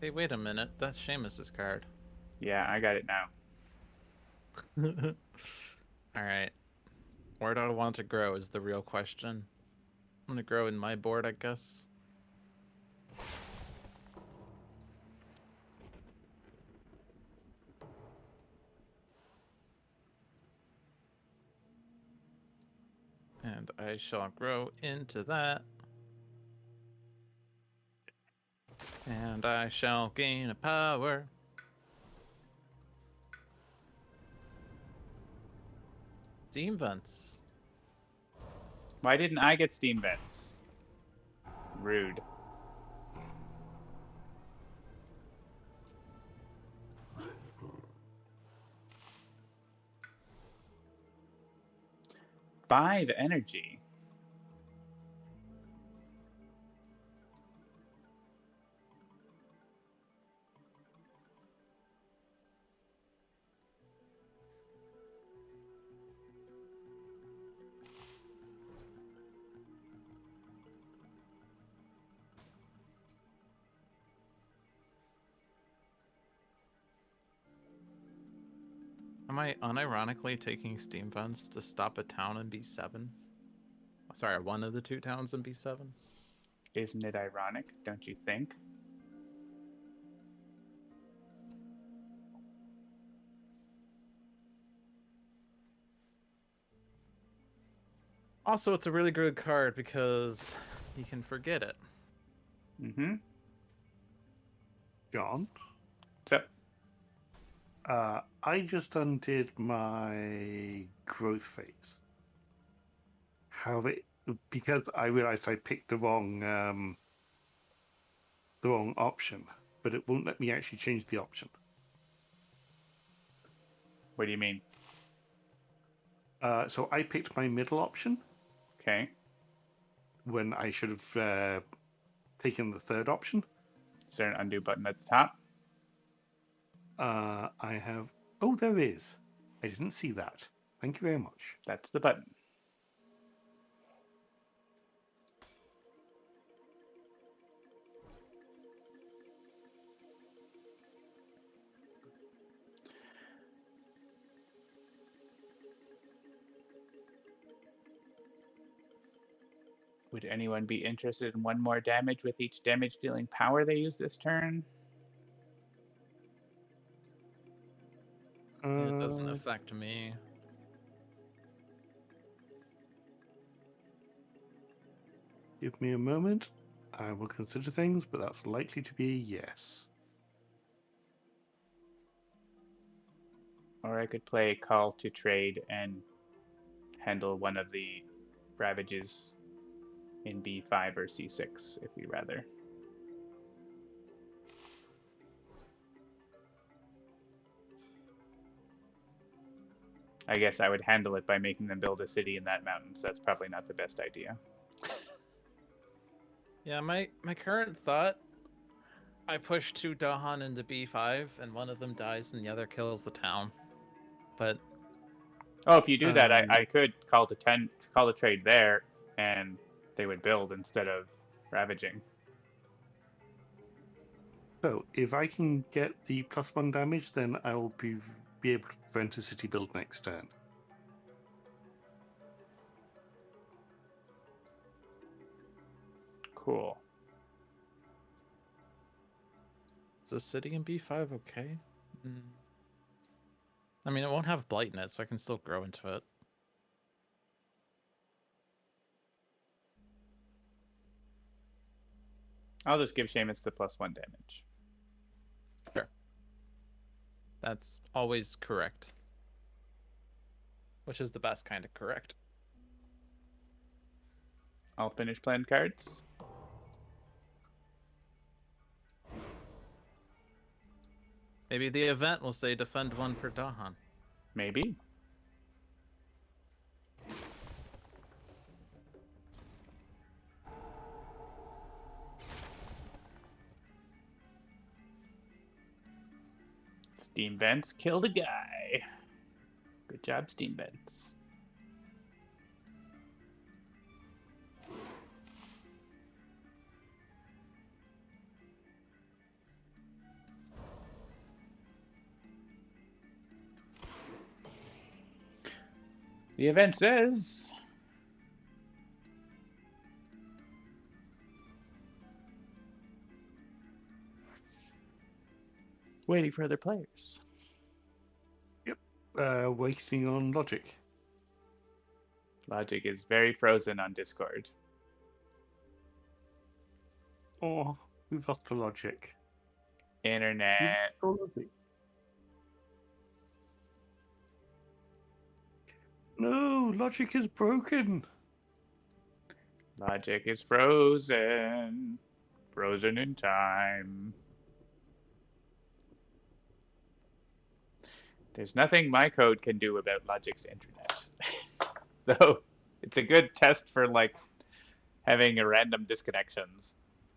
Hey, wait a minute. That's Seamus's card. Yeah, I got it now. All right. Where do I want to grow is the real question. I'm gonna grow in my board, I guess. And I shall grow into that. And I shall gain a power. Steam vents. Why didn't I get steam vents? Rude. Five energy. Am I unironically taking steam vents to stop a town in B7? Sorry, one of the two towns in B7? Isn't it ironic, don't you think? Also, it's a really good card because you can forget it. Mm-hmm. John, So, I just undid my growth phase. Because I realized I picked the wrong option, but it won't let me actually change the option. what do you mean? So I picked my middle option Okay. when I should have taken the third option. Is there an undo button at the top? I have. Oh, there is. I didn't see that. Thank you very much. That's the button. Would anyone be interested in one more damage with each damage dealing power they use this turn? It doesn't Uh, affect me. Give me a moment. I will consider things, but that's likely to be a yes. Or I could play Call to Trade and handle one of the ravages in B5 or C6 if we rather. I guess I would handle it by making them build a city in that mountain, so that's probably not the best idea. Yeah, my current thought, I push two Dahan into B5, and one of them dies and the other kills the town. But Oh, if you do that, Um, I could call the trade there, and they would build instead of ravaging. So if I can get the +1 damage, then I'll be able to prevent a city build next turn. Cool. is the city in B5 okay? I mean, it won't have blight in it, so I can still grow into it. I'll just give Seamus the +1 damage. Sure. That's always correct. which is the best kind of correct. I'll finish playing cards. Maybe the event will say defend 1 per Dahan. Maybe. Steam Vents killed a guy. Good job, Steam Vents. The event says waiting for other players. Yep. Waiting on logic. Logic is very frozen on Discord. Oh, we've lost the logic. Internet. No, logic is broken. Logic is frozen. Frozen in time. There's nothing my code can do about Logic's internet. Though it's a good test for like having a random disconnections.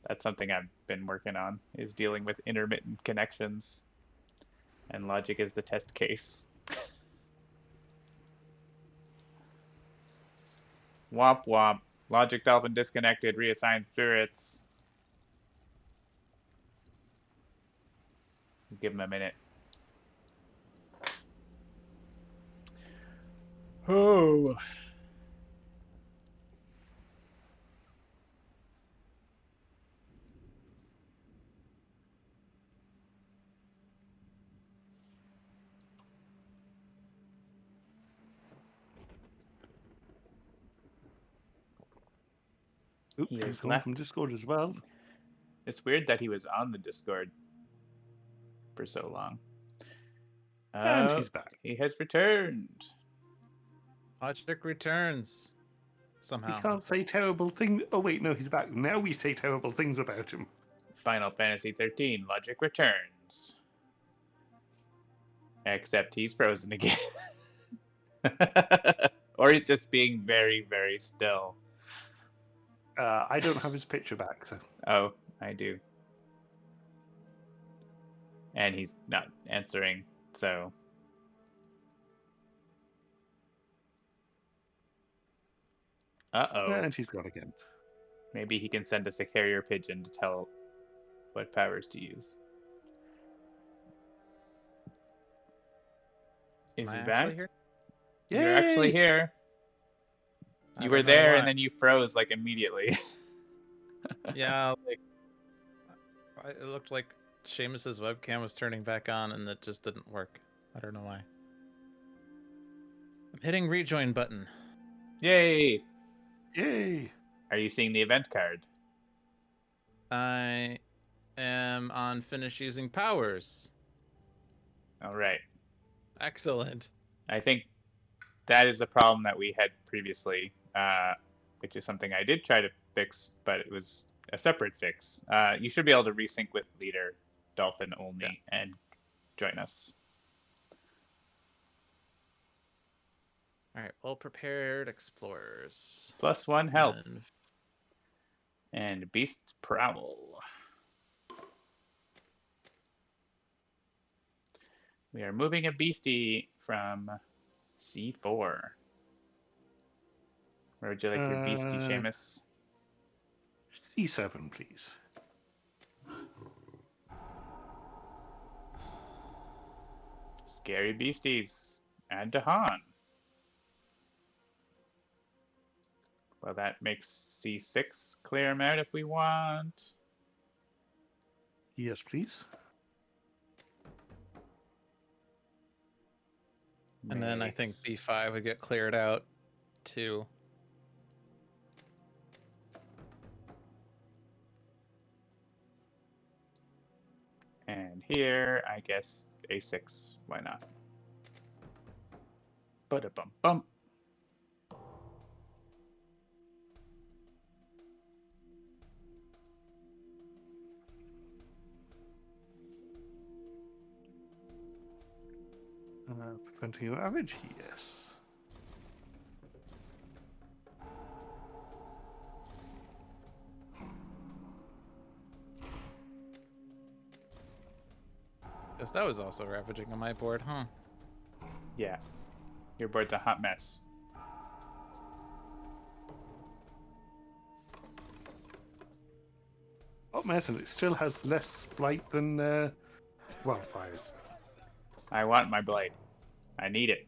That's something I've been working on, is dealing with intermittent connections. And Logic is the test case. Womp womp. Logic Dolphin disconnected, reassigned spirits. Give him a minute. Oh. Oop, He he's has gone left. from Discord as well. It's weird that he was on the Discord for so long. And he's back. He has returned. Logic returns. He Somehow. can't say terrible things. Oh, wait, no, he's back. Now we say terrible things about him. Final Fantasy 13, Logic returns. Except he's frozen again. Or he's just being very, very still. I don't have his picture back, so. Oh, I do. And he's not answering, so. Uh-oh. And he's gone again. Maybe he can send us a carrier pigeon to tell what powers to use. Is Am he I back? actually here? You're actually Yay! here. I You don't were know there why. and then you froze like immediately. Yeah, like it looked like Seamus's webcam was turning back on and it just didn't work. I don't know why. I'm hitting rejoin button. Yay! Yay! Are you seeing the event card? I am on finish using powers. All right. Excellent. I think that is the problem that we had previously, which is something I did try to fix, but it was a separate fix. You should be able to resync with leader Dolphin only and join us. All right, well prepared explorers. +1 health. And And Beast's Prowl. We are moving a beastie from C4. Where would you like your beastie, Seamus? C7, please. Scary beasties. Add to Han. Well, that makes C6 clear him out if we want. Yes, please. and then I think Makes- B5 would get cleared out too. And here, I guess A6. Why not? Ba-da-bum bum. Preventing your average, yes. Yes, that was also ravaging on my board, huh? Yeah. Your board's a hot mess. Oh, mess, and it still has less blight than wildfires. I want my blight. I need it.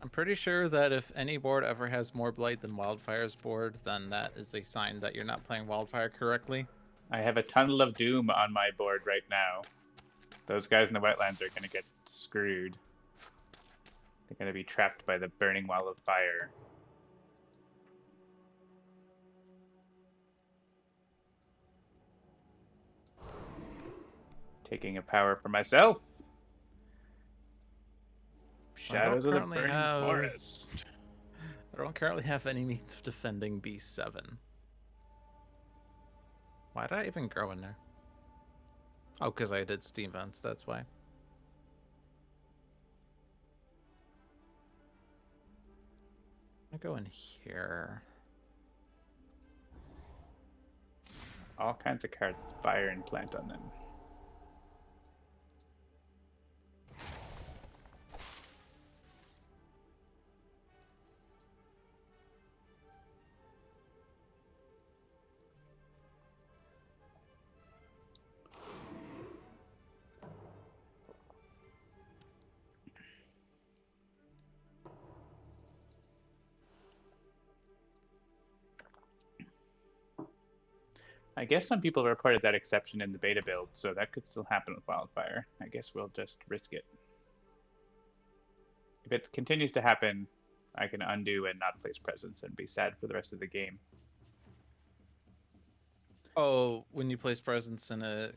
I'm pretty sure that if any board ever has more blight than Wildfire's board, then that is a sign that you're not playing Wildfire correctly. I have a tunnel of doom on my board right now. Those guys in the wetlands are gonna get screwed. They're gonna be trapped by the burning wall of fire. Taking a power for myself. Shadows of the currently Burning have- Forest. I don't currently have any means of defending B7. Why did I even grow in there? Oh, because I did steam vents, that's why. I go in here. All kinds of cards with fire and plant on them. I guess some people reported that exception in the beta build, so that could still happen with Wildfire. I guess we'll just risk it. If it continues to happen, I can undo and not place presence and be sad for the rest of the game. Oh, when you place presence and it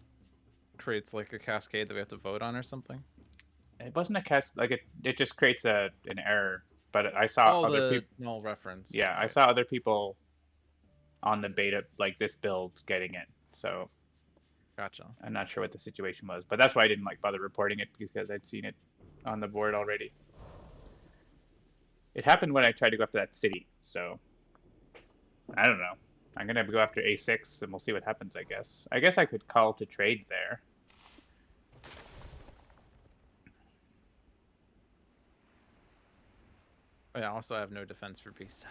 creates like a cascade that we have to vote on or something? It wasn't a cast, like it just creates an error, but I saw other the people. null reference. Yeah, I right. saw other people on the beta, like this build, getting it. So Gotcha. I'm not sure what the situation was, but that's why I didn't like bother reporting it, because I'd seen it on the board already. It happened when I tried to go after that city, so I don't know. I'm gonna go after A6 and we'll see what happens, I guess. I guess I could call to trade there. Oh, yeah, also I have no defense for B7.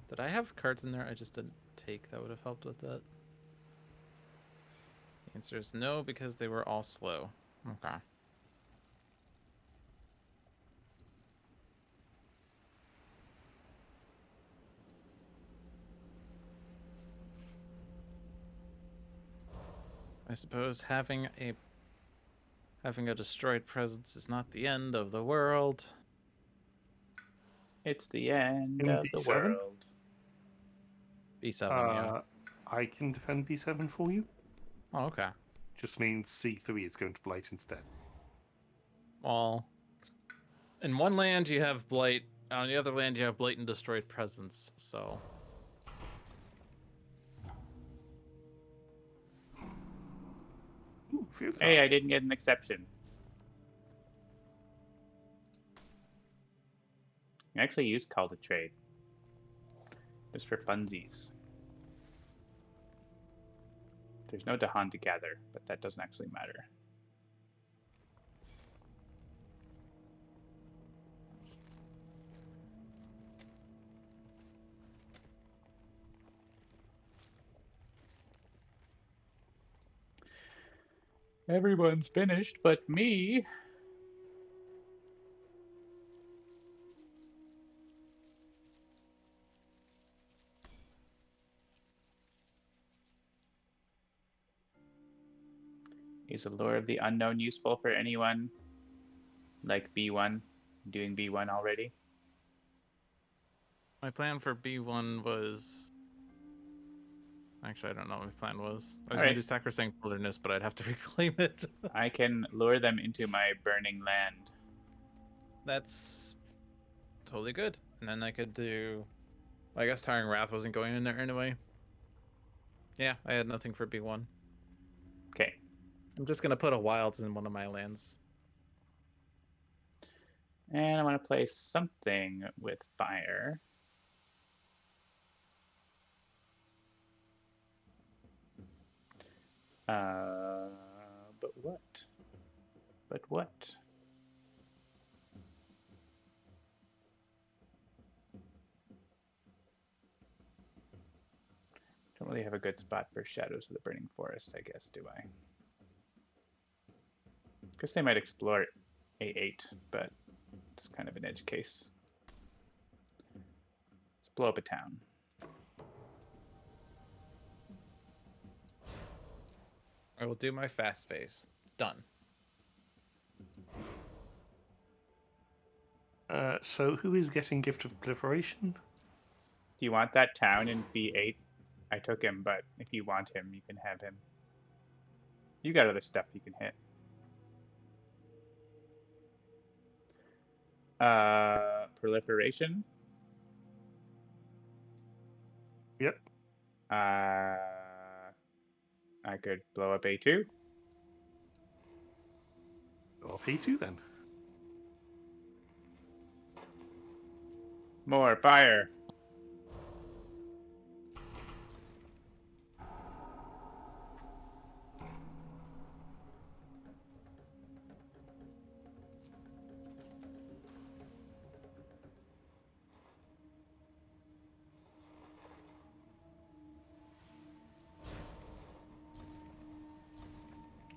Did I have cards in there I just didn't take that would have helped with that? The answer is no, because they were all slow. Okay. I suppose having a destroyed presence is not the end of the world. It's the end In of the B7? world. B7, yeah. I can defend B7 for you. Oh, okay. Just means C3 is going to blight instead. Well, in one land you have blight, on the other land you have blatant destroyed presence, so. Ooh, field Hey, card. I didn't get an exception. I actually used call to trade. Just for funsies. There's no Dahan to gather, but that doesn't actually matter. Everyone's finished but me. Is Allure of the Unknown useful for anyone? Like B1? Doing B1 already? My plan for B1 was. Actually, I don't know what my plan was. I was going to do Sacrosanct Wilderness, but I'd have to reclaim it. I can lure them into my burning land. That's totally good. And then I could do... Well, I guess Tiring Wrath wasn't going in there anyway. Yeah, I had nothing for B1. Okay. I'm just going to put a Wilds in one of my lands. And I want to play something with fire. But what? But what? Don't really have a good spot for Shadows of the Burning Forest, I guess, do I? Guess they might explore A8, but it's kind of an edge case. Let's blow up a town. I will do my fast phase. Done. So who is getting Gift of Proliferation? Do you want that town in B8? I took him, but if you want him, you can have him. You got other stuff you can hit. Proliferation. Yep. I could blow up A2. Or P2 then. More fire.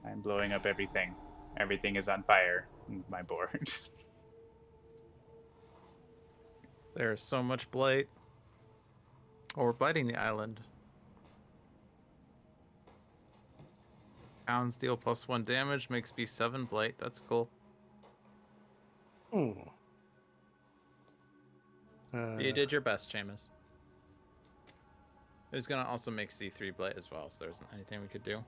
I'm blowing up everything. Everything is on fire in my board. There's so much blight. Oh, we're blighting the island. Pounds deal +1 damage, makes B7 blight. That's cool. Hmm. You did your best, Seamus. It was gonna also make C3 blight as well, so there isn't anything we could do.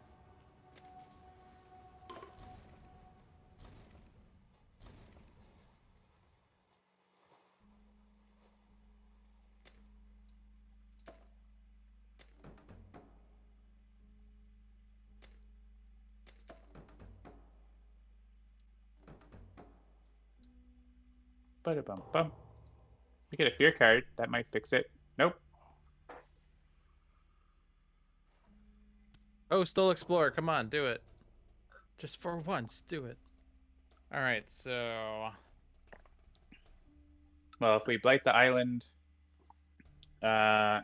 Ba-da-bum-bum. We get a fear card. That might fix it. Nope. Oh, still Explorer. Come on, do it. Just for once, do it. Alright, so... Well, if we blight the island, there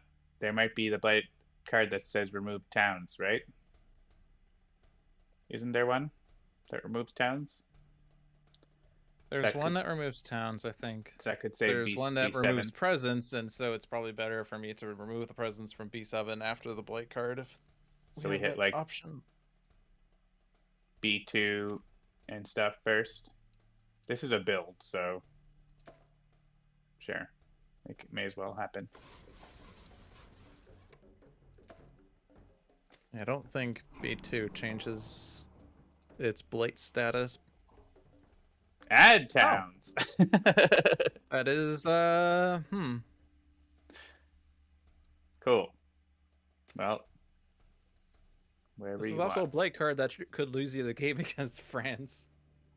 might be the blight card that says remove towns, right? Isn't there one that removes towns? There's one that removes towns, I think. So that could say There's one that B7. removes presence, and so it's probably better for me to remove the presence from B7 after the blight card. If so we hit like option. B2 and stuff first. This is a build, so sure, it may as well happen. I don't think B2 changes its blight status. Add towns. Oh. That is, Cool. Well, wherever this you is also want. a blight card that could lose you the game against France.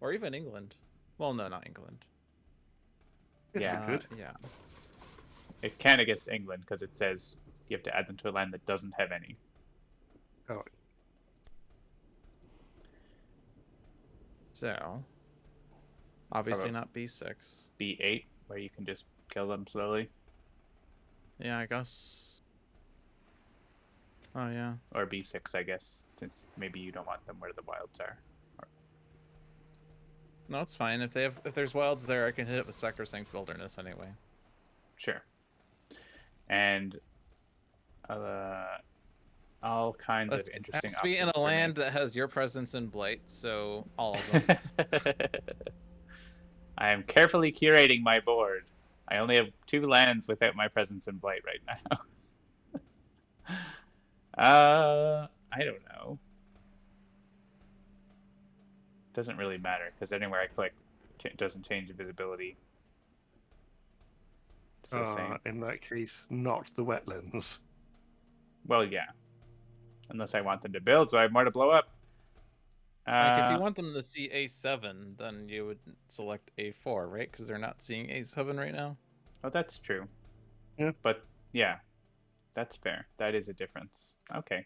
Or even England. Well, no, not England. Yes, it could. Yeah. It can against England because it says you have to add them to a land that doesn't have any. Oh. So, obviously not B6. B8, where you can just kill them slowly. Yeah, I guess. Oh, yeah. Or B6, I guess, since maybe you don't want them where the wilds are. No, it's fine. If there's wilds there, I can hit it with Sacrosanct Wilderness anyway. Sure. And all kinds of interesting options. It has to be in a land that has your presence in blight, so all of them. I am carefully curating my board. I only have 2 lands without my presence in blight right now. I don't know. Doesn't really matter because anywhere I click, it doesn't change the visibility. the same. In that case, not the wetlands. Well, yeah. Unless I want them to build, so I have more to blow up. Like, if you want them to see A7, then you would select A4, right? Because they're not seeing A7 right now. Oh, that's true. Yeah. But, yeah. That's fair. That is a difference. Okay.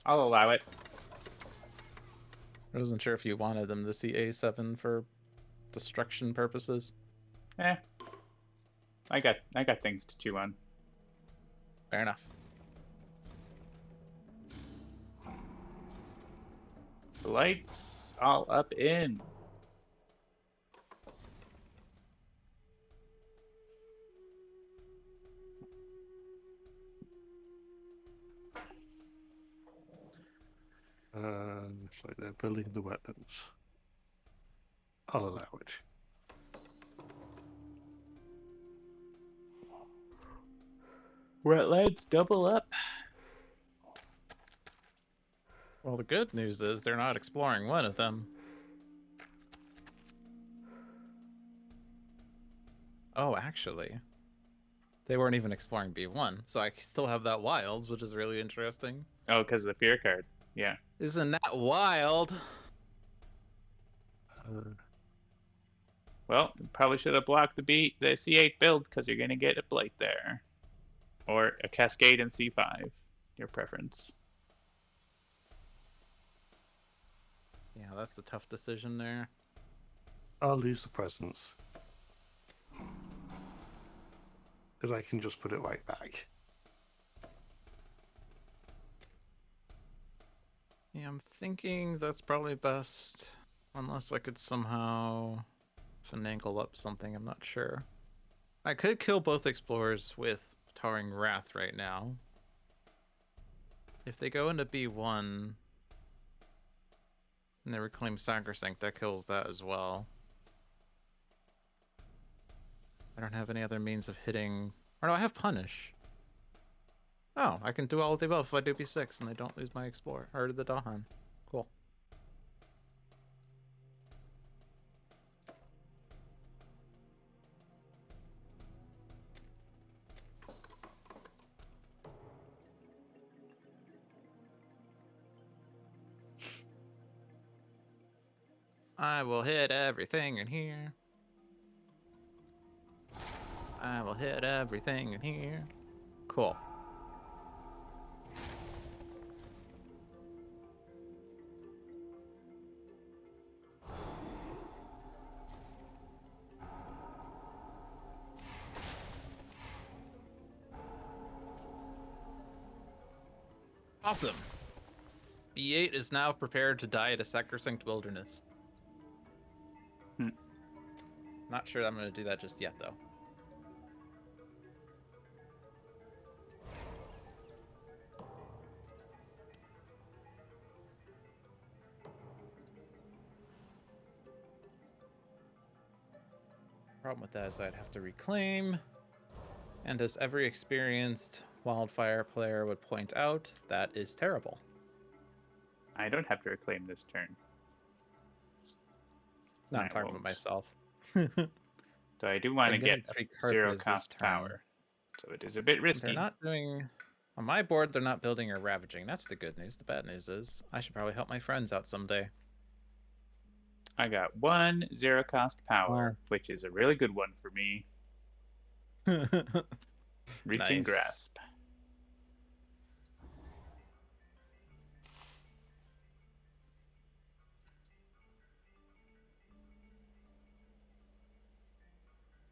I'll allow it. I wasn't sure if you wanted them to see A7 for destruction purposes. Eh. I got things to chew on. Fair enough. The lights all up in. It's like they're building the wetlands. I'll allow it. Wetlands double up. Well, the good news is they're not exploring one of them. Oh, actually, they weren't even exploring B1, so I still have that wilds, which is really interesting. Oh, because of the fear card. Yeah. Isn't that wild? Well, probably should have blocked the C8 build because you're gonna get a blight there, or a cascade in C5. Your preference. Yeah, that's the tough decision there. I'll lose the presence. Because I can just put it right back. Yeah, I'm thinking that's probably best, unless I could somehow finagle up something. I'm not sure. I could kill both explorers with Towering Wrath right now. If they go into B1 and they reclaim Sacrosanct, that kills that as well. I don't have any other means of hitting... Or no, I have Punish. Oh, I can do all of the above if I do B6 and I don't lose my Explorer, or the Dahan. Cool. I will hit everything in here. I will hit everything in here. Cool. Awesome. B8 is now prepared to die at a sacrosanct wilderness. Not sure I'm going to do that just yet, though. Problem with that is I'd have to reclaim. And as every experienced wildfire player would point out, that is terrible. I don't have to reclaim this turn. No, I'm I talking won't. about myself. So I do want to I'm getting get 3 zero cards this cost turn. power. So it is a bit risky. They're not doing... On my board, they're not building or ravaging. That's the good news. The bad news is I should probably help my friends out someday. I got 1 zero cost power, which is a really good one for me. Reaching Nice. grasp.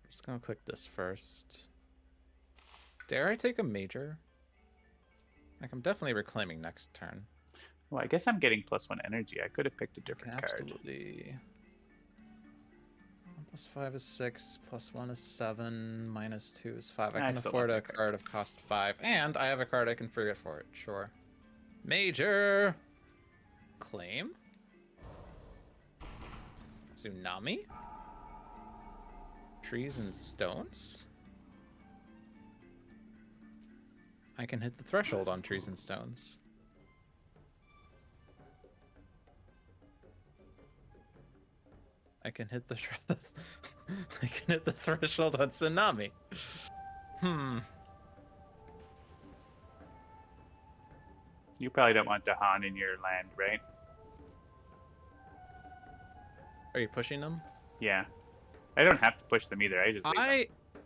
I'm just gonna click this first. Dare I take a major? Like, I'm definitely reclaiming next turn. Well, I guess I'm getting +1 energy. I could have picked a different card. Absolutely. 1+5 is 6, +1 is 7, -2 is 5. I I can still afford love a that card of cost 5, and I have a card I can forget for it. Sure. Major! Claim? Tsunami? Trees and stones? I can hit the threshold on trees and stones. I can hit the I can hit the threshold on Tsunami. You probably don't want Dahan in your land, right? Are you pushing them? Yeah. I don't have to push them either. I just leave them.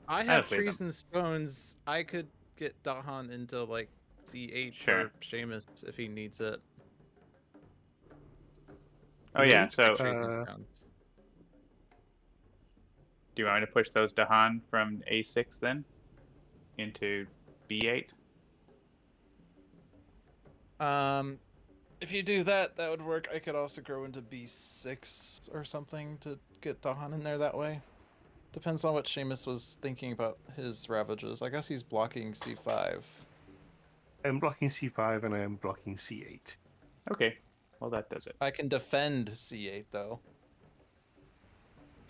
I have just leave trees them. and stones. I could get Dahan into like C8 Sure. for Seamus if he needs it. Oh yeah, so Trees and stones. do you want me to push those Dahan from A6 then into B8? If you do that, that would work. I could also grow into B6 or something to get Dahan in there that way. Depends on what Seamus was thinking about his ravages. I guess he's blocking C5. I'm blocking C5 and I am blocking C8. Okay, well that does it. I can defend C8 though,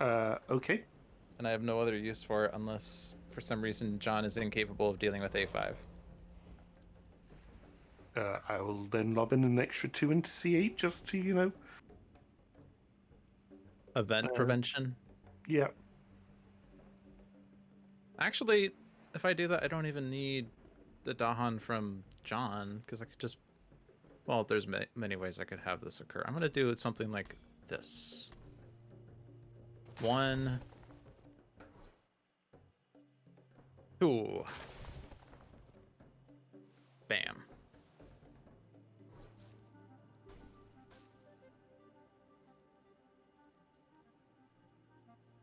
Okay. and I have no other use for it unless for some reason John is incapable of dealing with A5. I will then lob in an extra 2 into C8 just to, Event prevention. Yeah. Actually, if I do that, I don't even need the Dahan from John, because I could just... Well, there's many ways I could have this occur. I'm going to do something like this. 1, 2. Bam.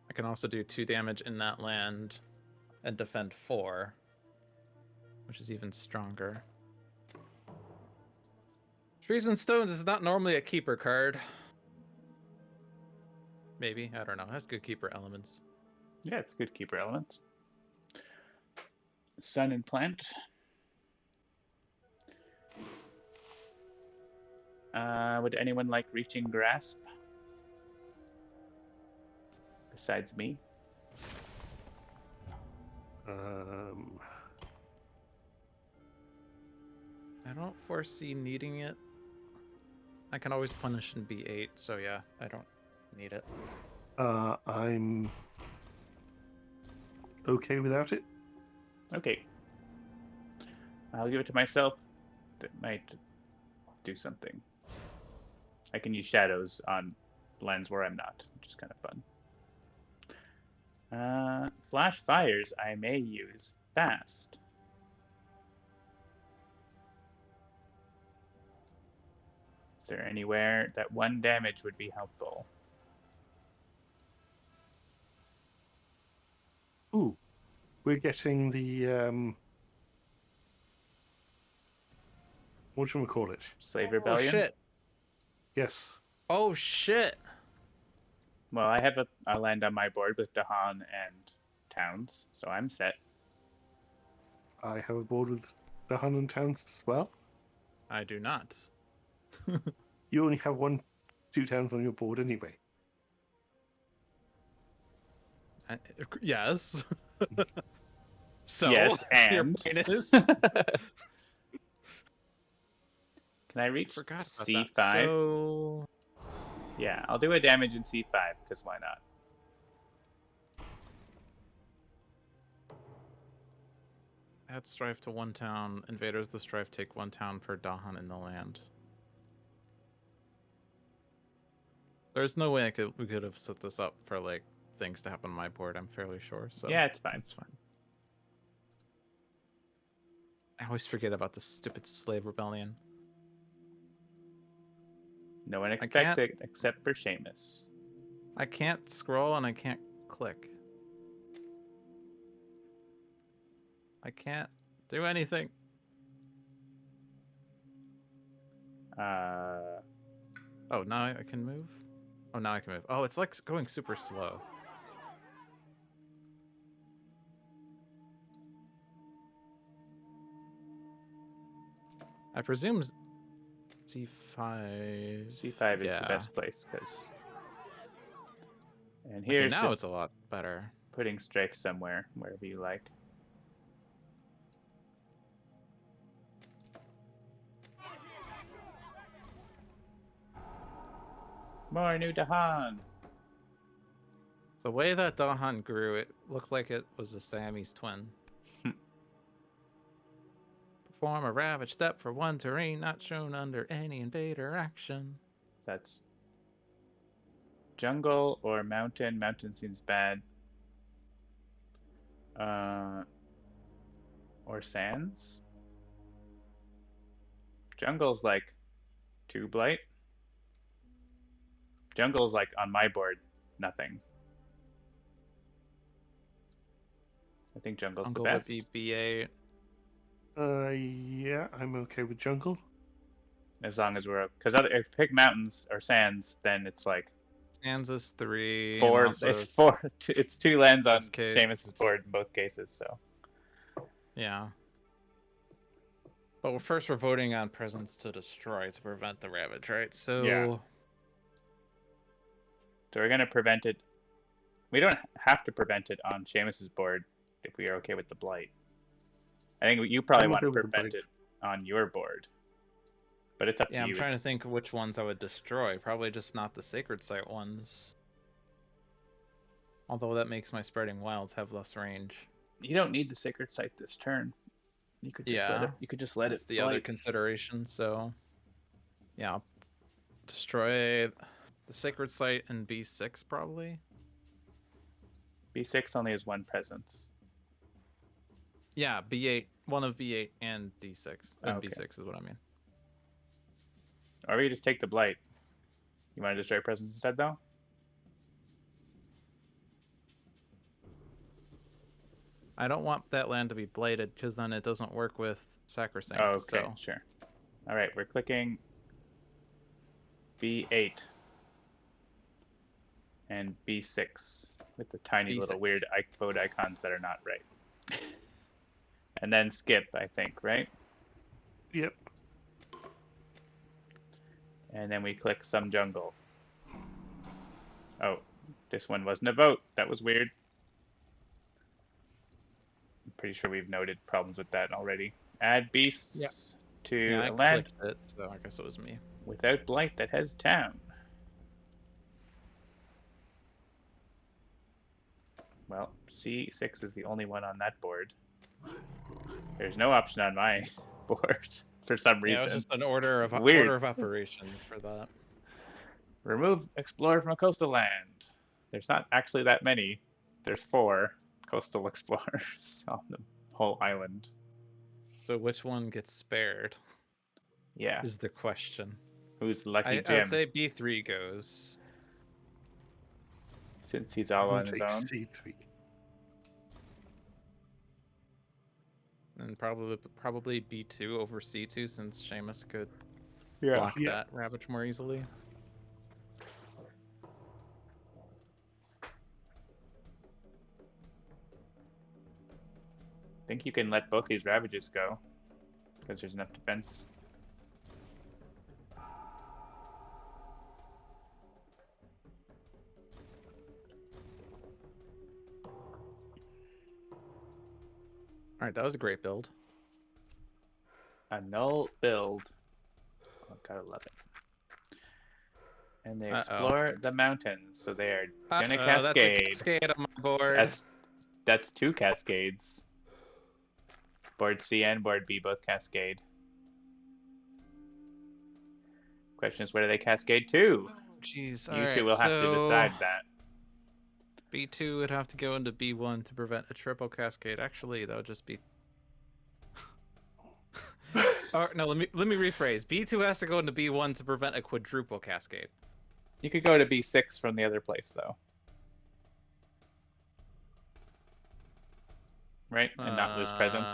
I can also do 2 damage in that land and defend 4, which is even stronger. Trees and Stones is not normally a keeper card. Maybe, I don't know. It has good keeper elements. Yeah, it's good keeper elements. Sun and plant. Would anyone like reaching grasp? Besides me? I don't foresee needing it. I can always punish in B8, so yeah, I don't need it. I'm okay without it. Okay. I'll give it to myself. That might do something. I can use shadows on lands where I'm not, which is kind of fun. Flash fires I may use fast. Is there anywhere that 1 damage would be helpful? Ooh, we're getting the what do we call it? Slave Rebellion? Oh shit! Yes. Oh shit! Well, I have a land on my board with Dahan and towns, so I'm set. I have a board with the Hun and Towns as well. I do not. You only have 2 towns on your board anyway. Yes. So, yes, your and point is... can I reach Forgot about C5? that. So... Yeah, I'll do a damage in C5, because why not? Add strife to 1 town. Invaders of the strife take 1 town per Dahan in the land. There's no way we could have set this up for like things to happen on my board, I'm fairly sure. So Yeah, it's fine. It's fine. I always forget about this stupid slave rebellion. No one expects it except for Seamus. I can't scroll and I can't click. I can't do anything. Oh, now I can move? Oh, now I can move. Oh, it's like going super slow. I presume C5... C5 is the best place, because... And Okay, here's now just it's a lot better. putting strikes somewhere, wherever you like. More new Dahan! The way that Dahan grew, it looked like it was a Siamese twin. Perform a ravage step for one terrain not shown under any invader action. That's jungle or mountain. Mountain seems bad. Or sands. Jungle's like 2 blight. Jungle's like on my board, nothing. I think jungle's Jungle the best. would be B8. Yeah, I'm okay with jungle. As long as we're, because if pick mountains or sands, then it's like Sands is 3. 4. Also It's 4. It's 2 lands on Cascades. Seamus's board in both cases. So yeah. But first we're voting on presence to destroy to prevent the ravage, right? So Yeah. So we're gonna prevent it. We don't have to prevent it on Seamus's board if we are okay with the blight. I think you probably I'm want okay to with the prevent blight. it on your board, but it's up to yeah, you. I'm trying to think which ones I would destroy. Probably just not the sacred site ones. Although that makes my spreading wilds have less range. You don't need the sacred site this turn. You could just let Yeah. it. You could just let That's it. the other blight. consideration. So yeah, destroy the sacred site in B6 probably. B6 only has 1 presence. Yeah, B8, one of B8 and D6. And Okay. B6 is what I mean. Or we just take the blight. You want to destroy presence instead, though? I don't want that land to be blighted because then it doesn't work with Sacrosanct. Oh, okay, So. sure. All right, we're clicking B8 and B6 with the tiny little B6. weird vote icons that are not right. And then skip, I think, right? Yep. And then we click some jungle. Oh, this one wasn't a vote. That was weird. I'm pretty sure we've noted problems with that already. Add beasts Yep. to Yeah, I a land clicked it, so I guess it was me. without blight that has town. Well, C6 is the only one on that board. There's no option on my board for some Yeah, reason. it was just an order of Weird. operations for that. Remove explorer from a coastal land. There's not actually that many. There's 4 coastal explorers on the whole island. So which one gets spared Yeah. is the question. Who's lucky I Jim? would say B3 goes. Since he's all on his own. C3. And probably B2 over C2 since Seamus could Yeah. block that ravage more easily. I think you can let both these ravages go because there's enough defense. All right, that was a great build. A null build. Oh, gotta love it. And they explore the mountains, so they are gonna cascade. That's a cascade on my board. That's 2 cascades. Board C and board B both cascade. Question is, where do they cascade to? Jeez. You two will have to decide that. B2 would have to go into B1 to prevent a triple cascade. Actually, that would just be. Or no, let me rephrase. B2 has to go into B1 to prevent a quadruple cascade. You could go to B6 from the other place, though. Right? And not lose presence.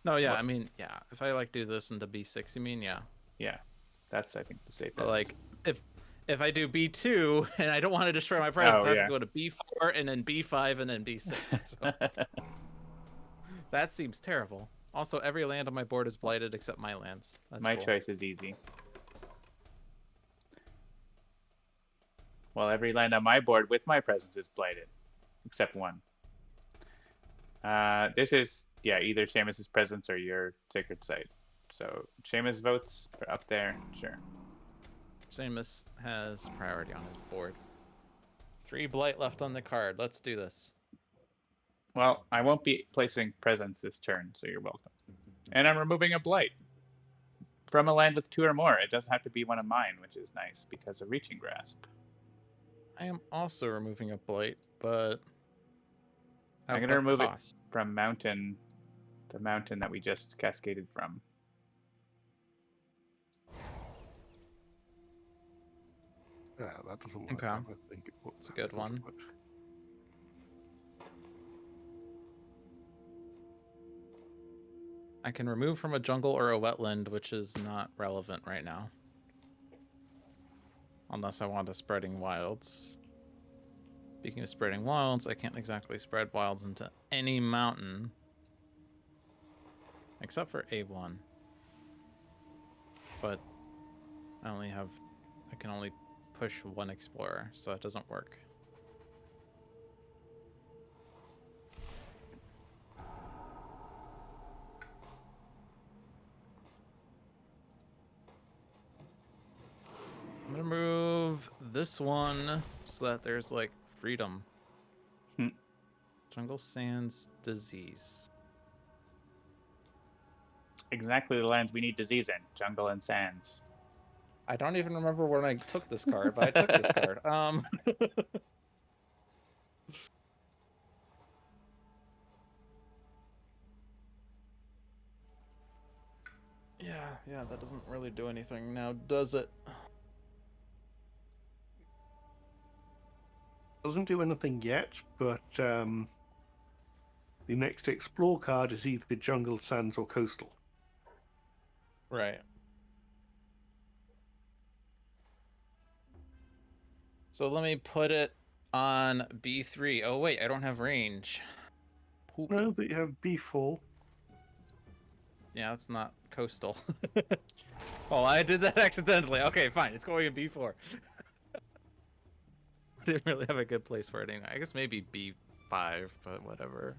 No, yeah, What? I mean, yeah. If I do this into B6, you mean, yeah. Yeah. That's, I think, the safest. But if I do B2 and I don't want to destroy my presence, it has to go to B4 and then B5 and then B6. So. That seems terrible. Also, every land on my board is blighted except my lands. That's My cool. choice is easy. Well, every land on my board with my presence is blighted, except 1. This is, either Seamus's presence or your sacred site. So Seamus votes for up there, sure. Seamus has priority on his board. 3 blight left on the card. Let's do this. Well, I won't be placing presents this turn, so you're welcome. And I'm removing a blight from a land with 2 or more. It doesn't have to be one of mine, which is nice because of Reaching Grasp. I am also removing a blight, but I'm at going to what remove cost? it from mountain, the mountain that we just cascaded from. Yeah, that doesn't work Okay. out. I think It's a good one. I can remove from a jungle or a wetland, which is not relevant right now. Unless I want a Spreading Wilds. Speaking of Spreading Wilds, I can't exactly spread wilds into any mountain. Except for A1. But I can only push 1 explorer, so it doesn't work. I'm gonna move this one so that there's like freedom. Hmm. Jungle Sands Disease. Exactly the lands we need disease in, jungle and sands. I don't even remember when I took this card, but I took this card. Yeah, that doesn't really do anything now, does it? Doesn't do anything yet, but the next Explore card is either Jungle, Sands, or Coastal. Right. So let me put it on B3. Oh wait, I don't have range. Poop. No, but you have B4. Yeah, it's not coastal. Oh, I did that accidentally. Okay, fine. It's going in B4. Didn't really have a good place for it anyway. I guess maybe B5, but whatever.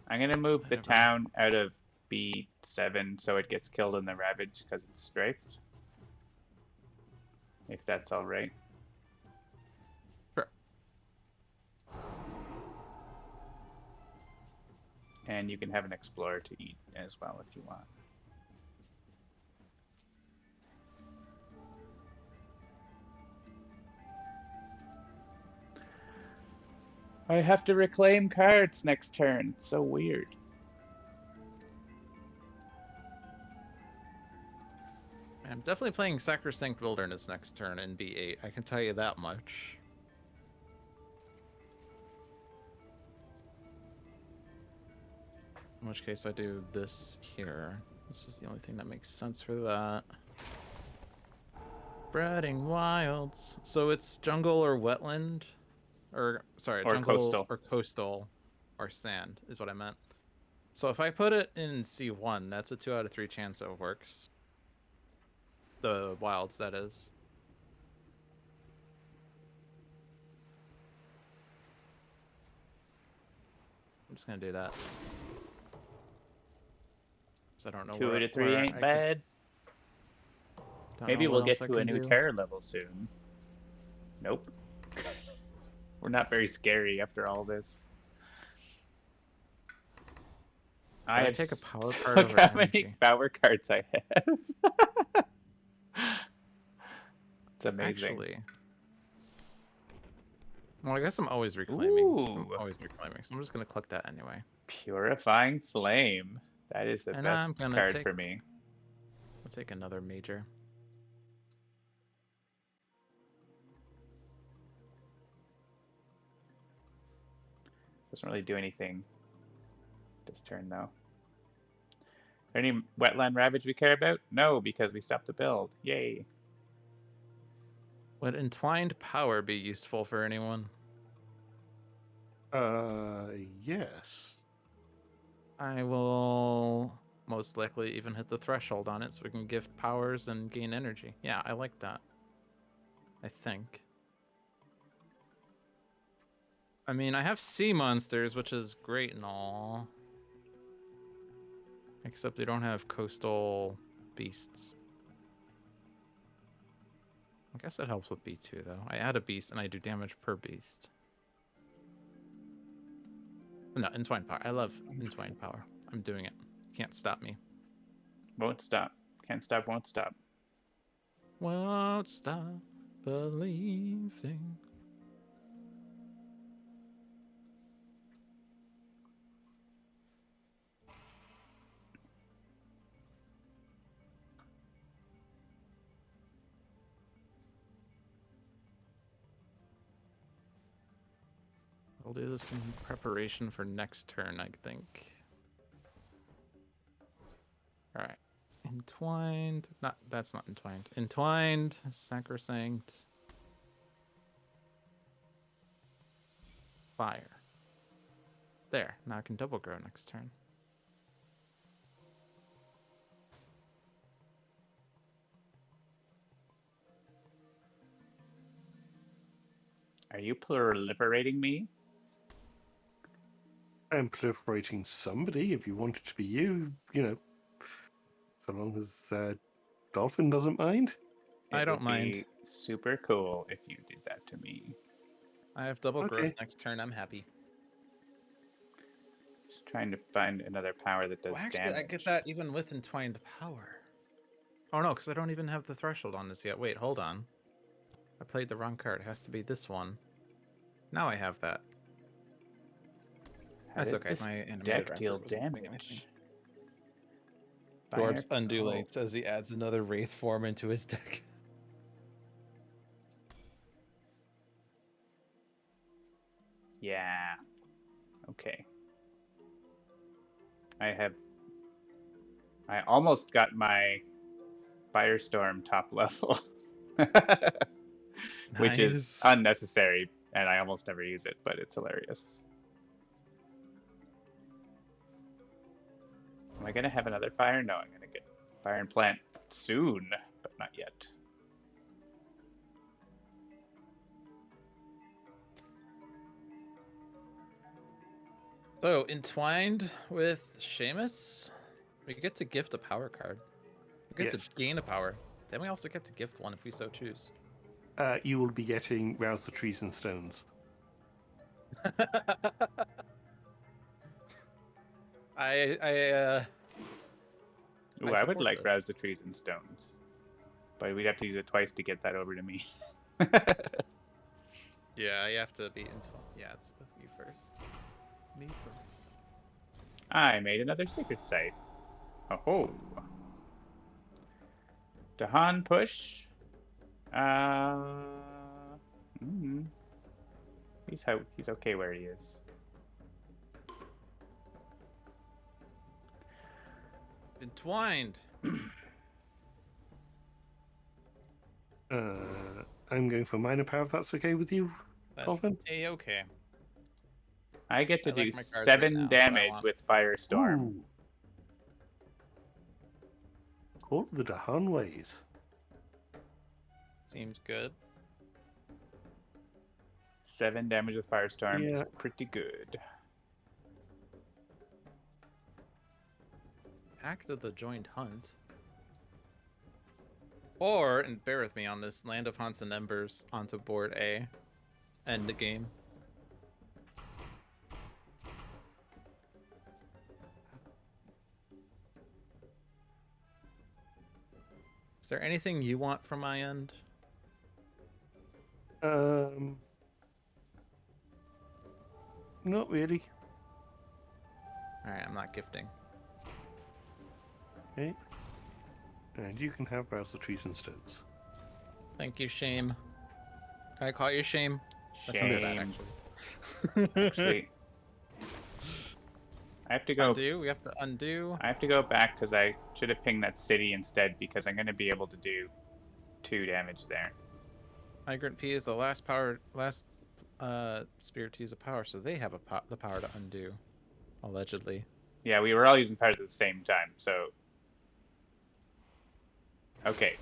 I'm going to move the Whatever. town out of B7 so it gets killed in the Ravage because it's strafed. If that's all right. Sure. And you can have an Explorer to eat as well if you want. I have to reclaim cards next turn. It's so weird. I'm definitely playing Sacrosanct Wilderness next turn in B8. I can tell you that much. In which case I do this here. This is the only thing that makes sense for that. Spreading Wilds. So it's jungle or wetland? Or, sorry, Or jungle coastal. or coastal or sand is what I meant. So if I put it in C1, that's a 2 out of 3 chance it works. The wilds, that is. I'm just gonna do that. 'Cause I don't know 2 where, out of 3 where ain't I bad. don't Maybe know we'll what get else I to a can new do. terror level soon. Nope. We're not very scary after all this. I take a power card Look over how many energy. power cards I have. It's amazing. Actually. Well, I guess I'm always reclaiming. I'm Ooh. always reclaiming, so I'm just gonna click that anyway. Purifying Flame. That is the And best I'm gonna card take- for me. I'll take another major. Doesn't really do anything this turn, though. Are there any wetland ravage we care about? No, because we stopped the build. Yay. Would Entwined Power be useful for anyone? Yes. I will most likely even hit the threshold on it so we can gift powers and gain energy. Yeah, I like that. I think. I mean, I have sea monsters, which is great and all. Except they don't have coastal beasts. I guess it helps with B2 though. I add a beast and I do damage per beast. No, entwined power. I love entwined power. I'm doing it. Can't stop me. Won't stop. Can't stop, won't stop. Won't stop believing. I'll do this in preparation for next turn, I think. Alright. Entwined. That's not entwined. Entwined. Sacrosanct. Fire. There. Now I can double grow next turn. Are you proliferating me? I'm proliferating somebody. If you want it to be you, so long as Dolphin doesn't mind. I don't would mind. Be super cool if you did that to me. I have double growth Okay. next turn. I'm happy. Just trying to find another power that does Actually, damage. I get that even with entwined power. Oh no, because I don't even have the threshold on this yet. Wait, hold on. I played the wrong card. It has to be this one. Now I have that. How That's does okay. this My animated deck wrapper deal wasn't doing anything. damage? Dorbs Fire- undulates as he adds another wraith form into his deck. Yeah. Okay. I almost got my Firestorm top level. Which is Nice. unnecessary, and I almost never use it, but it's hilarious. Am I gonna have another fire? No, I'm gonna get fire and plant soon, but not yet. So, entwined with Seamus, we get to gift a power card. We get Yes. to gain a power. Then we also get to gift one if we so choose. You will be getting Rouse the Trees and Stones. Ooh, I would support like this. Rouse the Trees and Stones, but we'd have to use it twice to get that over to me. Yeah, you have to be entwined. Yeah, it's with me first. Me first. I made another secret site. Oh, Dahan push. Mm, he's okay where he is. Entwined. I'm going for minor power if that's okay with you, That's Dolphin. A-okay. I get to I do like my cards right 7 now, so I damage want- with Firestorm. Ooh. Call it the Dahan ways. Seems good. 7 damage with Firestorm is Yeah. pretty good. Pact of the Joined Hunt. Or, and bear with me on this, Land of Haunts and Embers onto board A. End the game. Is there anything you want from my end? Not really. Alright, I'm not gifting. Okay. And you can have Rouse the Trees and Stones. Thank you, Shame. Can I call you Shame? That sounds bad, Shame. actually. Actually, I have to go. Undo? We have to undo. I have to go back because I should have pinged that city instead because I'm going to be able to do 2 damage there. Migrant P is the last spirit to use a power, so they have the power to undo, allegedly. Yeah, we were all using powers at the same time, so. Okay.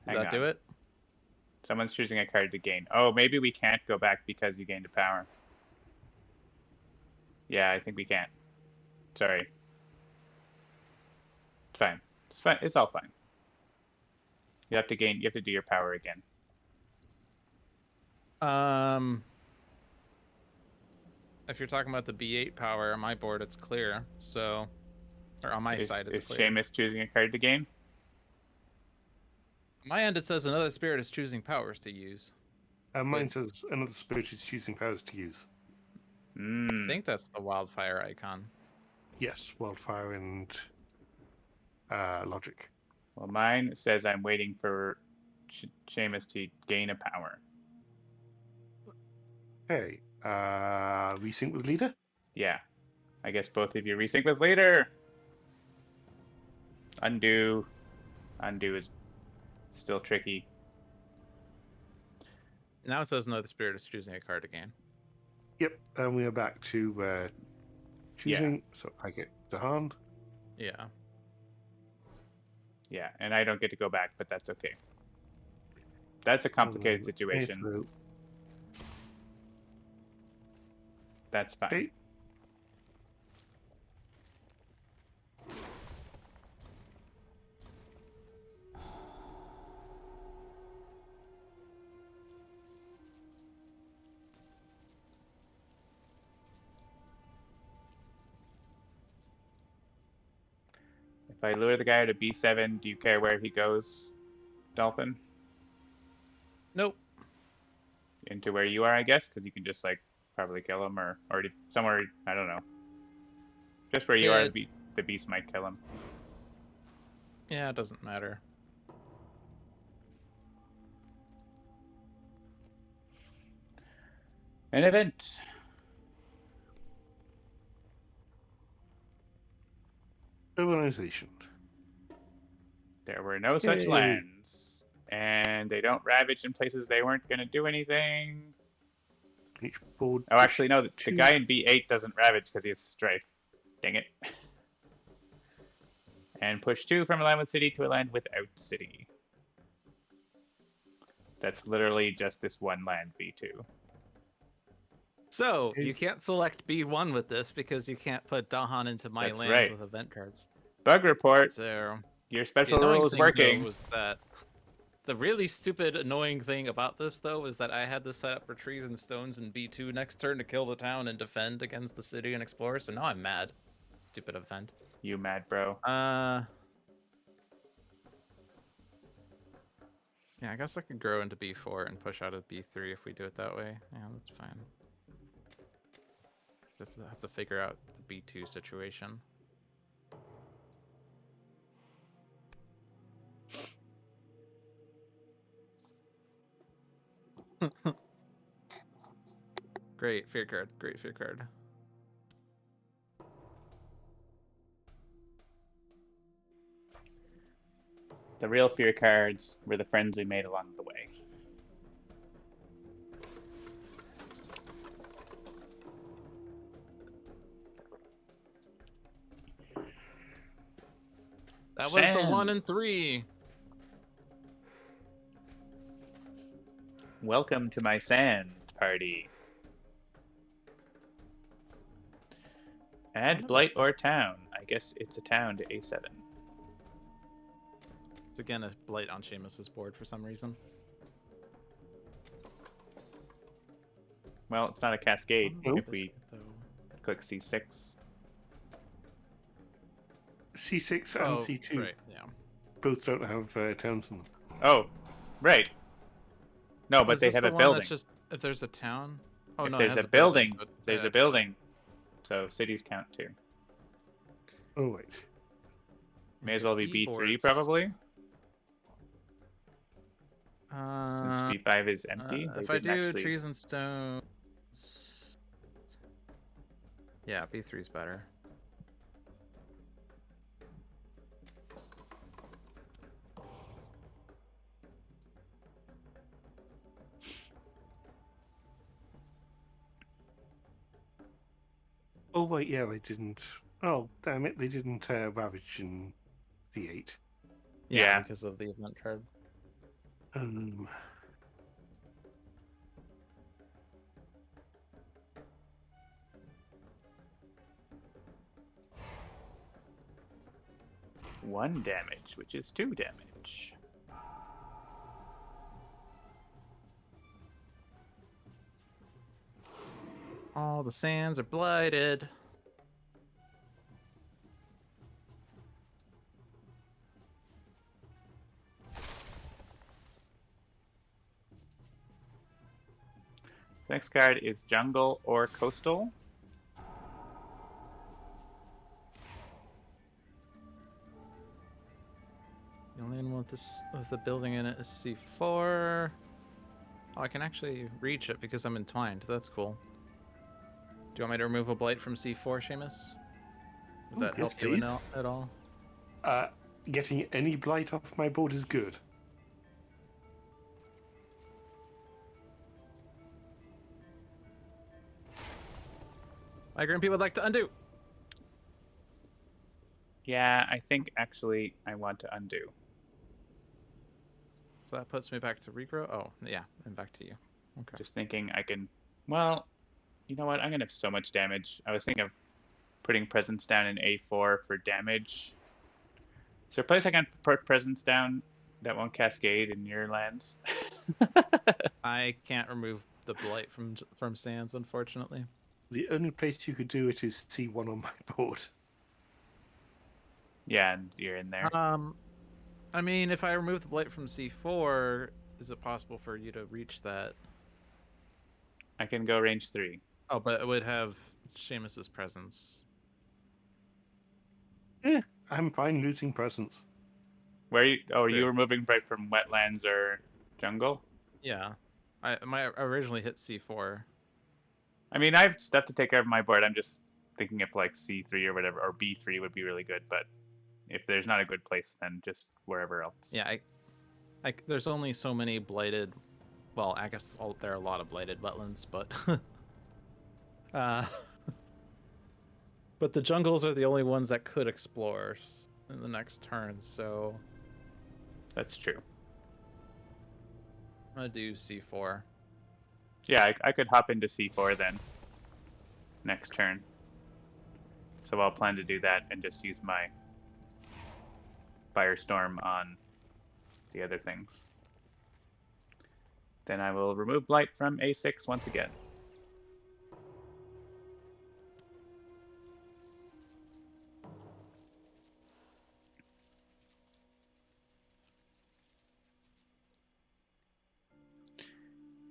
Does that do it? Someone's choosing a card to gain. Oh, maybe we can't go back because you gained a power. Yeah, I think we can't. Sorry. It's fine. It's fine. It's all fine. You have to do your power again. If you're talking about the B8 power, on my board it's clear. So, or on my side it's Is clear. Seamus choosing a card to gain? On my end it says another spirit is choosing powers to use. Mine says another spirit is choosing powers to use. I think that's the wildfire icon. Yes, wildfire and logic. Well, mine says I'm waiting for Seamus to gain a power. Hey, resync with leader? Yeah. I guess both of you resync with leader. Undo. Undo is still tricky. Now it says another spirit is choosing a card to gain. Yep, and we are back to choosing. So I get the hand. Yeah. Yeah, and I don't get to go back, but that's okay. That's a complicated situation. Through. That's fine. Okay. If I lure the guy to B7, do you care where he goes, Dolphin? Nope. Into where you are, I guess, because you can just like probably kill him or somewhere, I don't know. Just where you are, the beast might kill him. Yeah, it doesn't matter. An event. Urbanization. There were no such Yay. lands. And they don't ravage in places they weren't going to do anything. Each board. Oh, actually, no. The guy in B8 doesn't ravage because he has Strife. Dang it. And push 2 from a land with city to a land without city. That's literally just this one land, B2. So, you can't select B1 with this because you can't put Dahan into my That's lands right. with event cards. Bug report. So, Your the special annoying rule is thing, working. though, was that the really stupid, annoying thing about this, though, is that I had this set up for trees and stones in B2 next turn to kill the town and defend against the city and explore, so now I'm mad. Stupid event. You mad, bro. Yeah, I guess I could grow into B4 and push out of B3 if we do it that way. Yeah, that's fine. Just have to figure out the B2 situation. Great fear card. Great fear card. The real fear cards were the friends we made along the way. That was the 1 and 3. Welcome to my sand party. Add blight or town. I guess it's a town to A7. It's again a blight on Seamus's board for some reason. Well, it's not a cascade Nope. if we click C6. C6 and C2 right, yeah. both don't have towns in them. Oh, right. No, Oh, but is they this have the a one building. that's just if there's a town. Oh If no, it there's has a building, so there's yeah, a building. So cities count too. Oh wait. May as well be B3 Keyboards. probably, Uh, since B5 is empty. They if I didn't do actually... trees and stones, yeah, B3 is better. Oh wait, yeah, they didn't. Oh damn it, they didn't ravage in C8. Yeah. Because of the event card. One damage, which is 2 damage. All the sands are blighted. Next card is jungle or coastal. The only one with this with the building in it is C4. Oh, I can actually reach it because I'm entwined. That's cool. Do you want me to remove a blight from C4, Seamus? Would that help you at all? Getting any blight off my board is good. Migrant people would like to undo. Yeah, I think actually I want to undo. So that puts me back to regrow. Oh, yeah, and back to you. Okay. Just thinking I can. Well, you know what? I'm gonna have so much damage. I was thinking of putting presence down in A4 for damage. Is there a place I can put presence down that won't cascade in your lands? I can't remove the blight from sands, unfortunately. The only place you could do it is C1 on my board. Yeah, and you're in there. I mean, if I remove the blight from C4, is it possible for you to reach that? I can go range 3. Oh, but it would have Seamus's presence. Yeah, I'm fine losing presence. Where are you? Oh, are you Good. removing right from wetlands or jungle? Yeah. I originally hit C4. I mean, I have stuff to take care of my board. I'm just thinking if like C3 or whatever, or B3 would be really good, but if there's not a good place, then just wherever else. Yeah, there's only so many blighted. Well, I guess there are a lot of blighted wetlands, but but the jungles are the only ones that could explore in the next turn. So That's true. I'm gonna do C4. Yeah, I could hop into C4 then next turn. So I'll plan to do that and just use my Firestorm on the other things. Then I will remove Blight from A6 once again.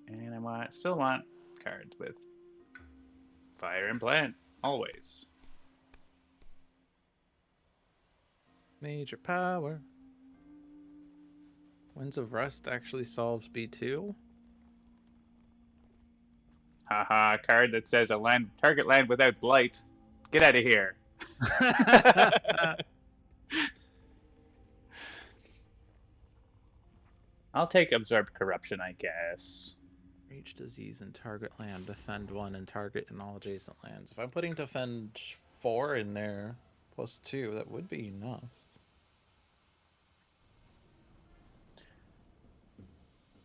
And I still want cards with Fire and Plant, always. Major power. Winds of Rust actually solves B2. Haha, card that says a target land without Blight. Get out of here. I'll take Absorbed Corruption, I guess. Reach disease in target land, defend 1 and target in all adjacent lands. If I'm putting defend 4 in there, plus 2, that would be enough.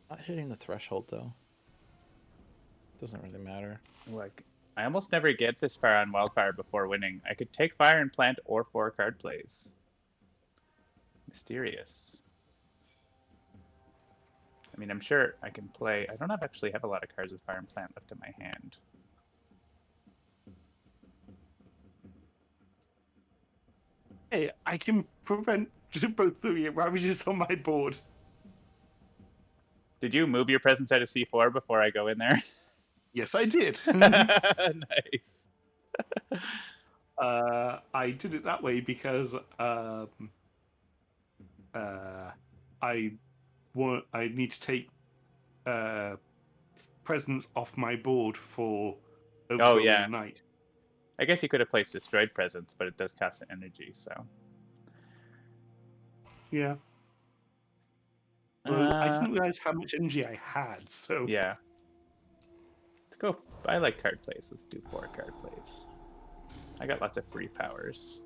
Not hitting the threshold, though. Doesn't really matter. Like, I almost never get this far on Wildfire before winning. I could take Fire and Plant or 4 card plays. Mysterious. I mean, I'm sure I can play. I don't actually have a lot of cards with Fire and Plant left in my hand. Hey, I can prevent both of your ravages on my board. Did you move your presence out of C4 before I go in there? Yes, I did. Nice. I did it that way because I need to take presence off my board for Oh yeah. night. I guess you could have placed Destroyed Presence, but it does cost energy, so. Yeah. Well, I didn't realize how much energy I had, so. Yeah. Let's go. I like card plays. Let's do 4 card plays. I got lots of free powers.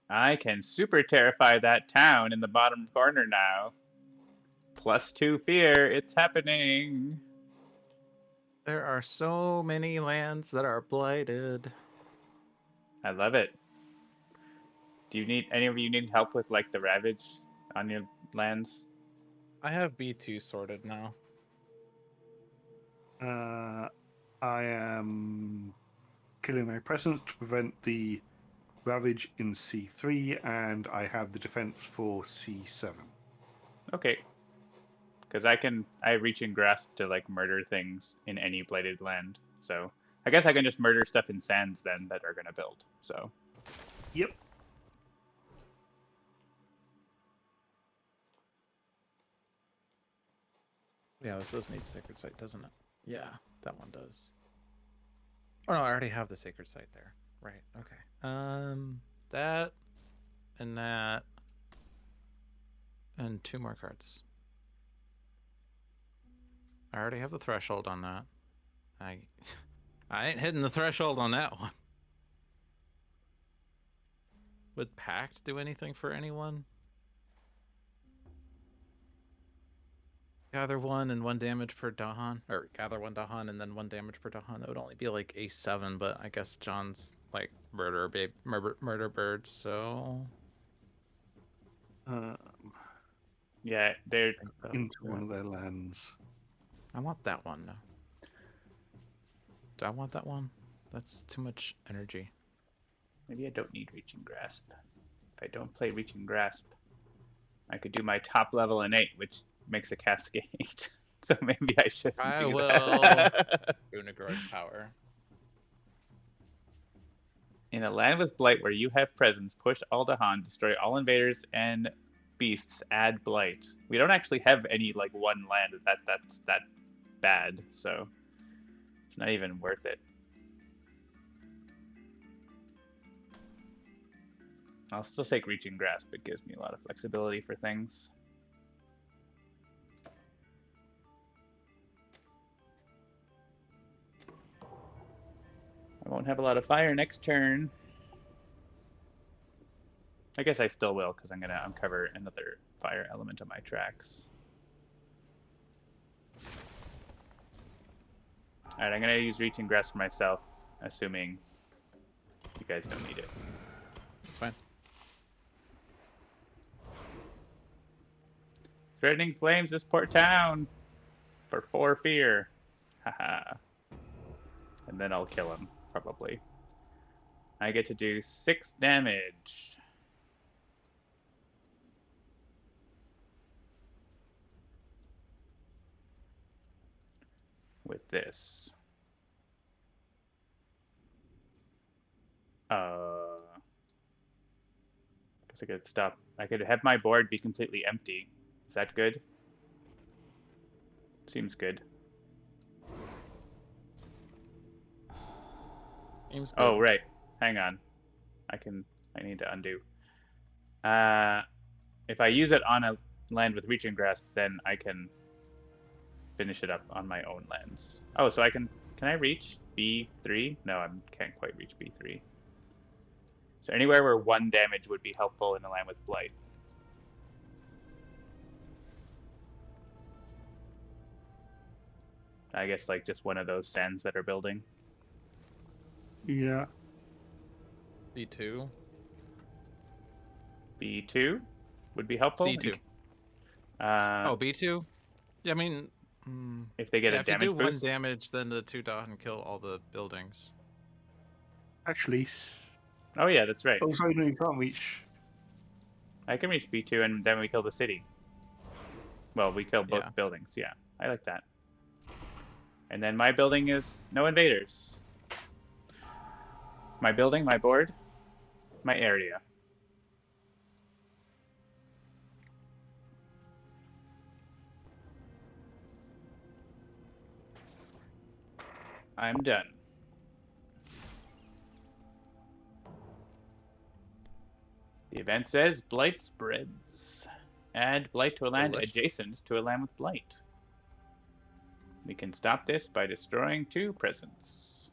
I can super terrify that town in the bottom corner now. +2 fear. It's happening. There are so many lands that are blighted. I love it. Do you need any of you need help with like the ravage on your lands? I have B2 sorted now. I am killing my presence to prevent the ravage in C3, and I have the defense for C7. Okay. Because I reach and grasp to like murder things in any blighted land. So I guess I can just murder stuff in sands then that are gonna build. So Yep. Yeah, this does need sacred site, doesn't it? Yeah, that one does. Oh no, I already have the sacred site there. Right. Okay. That and that and 2 more cards. I already have the threshold on that. I ain't hitting the threshold on that one. Would Pact do anything for anyone? Gather 1 and 1 damage per Dahan. Or gather 1 Dahan and then 1 damage per Dahan. That would only be like a 7, but I guess John's like murder birds, so yeah, they're Into one of their lands. I want that one now. Do I want that one? That's too much energy. maybe I don't need reach and grasp. If I don't play reach and grasp, I could do my top level innate, which makes a cascade. So maybe I shouldn't I do will. that. Unigrod power. In a land with blight where you have presence, push Aldahan, destroy all invaders and beasts, add blight. We don't actually have any like one land that's that bad, so it's not even worth it. I'll still take reaching grasp. It gives me a lot of flexibility for things. I won't have a lot of fire next turn. I guess I still will, because I'm gonna uncover another fire element on my tracks. Alright, I'm gonna use reaching grasp for myself, assuming you guys don't need it. That's fine. Threatening flames this port town for 4 fear. Haha. And then I'll kill him, probably. I get to do 6 damage. With this. Guess I could stop. I could have my board be completely empty. Is that good? Seems good. Seems good. Oh, right. Hang on. I need to undo. If I use it on a land with reach and grasp, then I can finish it up on my own lands. Oh, so can I reach B3? No, I can't quite reach B3. So anywhere where 1 damage would be helpful in a land with blight. I guess like just one of those sands that are building. Yeah. C2. B2 would be helpful. C2. Oh, B2? Yeah, I mean, if they get a if damage you do boost. 1 damage, then the 2 dot and kill all the buildings. Actually. Oh yeah, that's right. Oh, sorry, no, you can't reach. I can reach B2 and then we kill the city. Well, we kill both buildings. Yeah, I like that. And then my building is no invaders. My building, my board, my area. I'm done. The event says blight spreads. Add blight to a land adjacent to a land with blight. We can stop this by destroying 2 presence.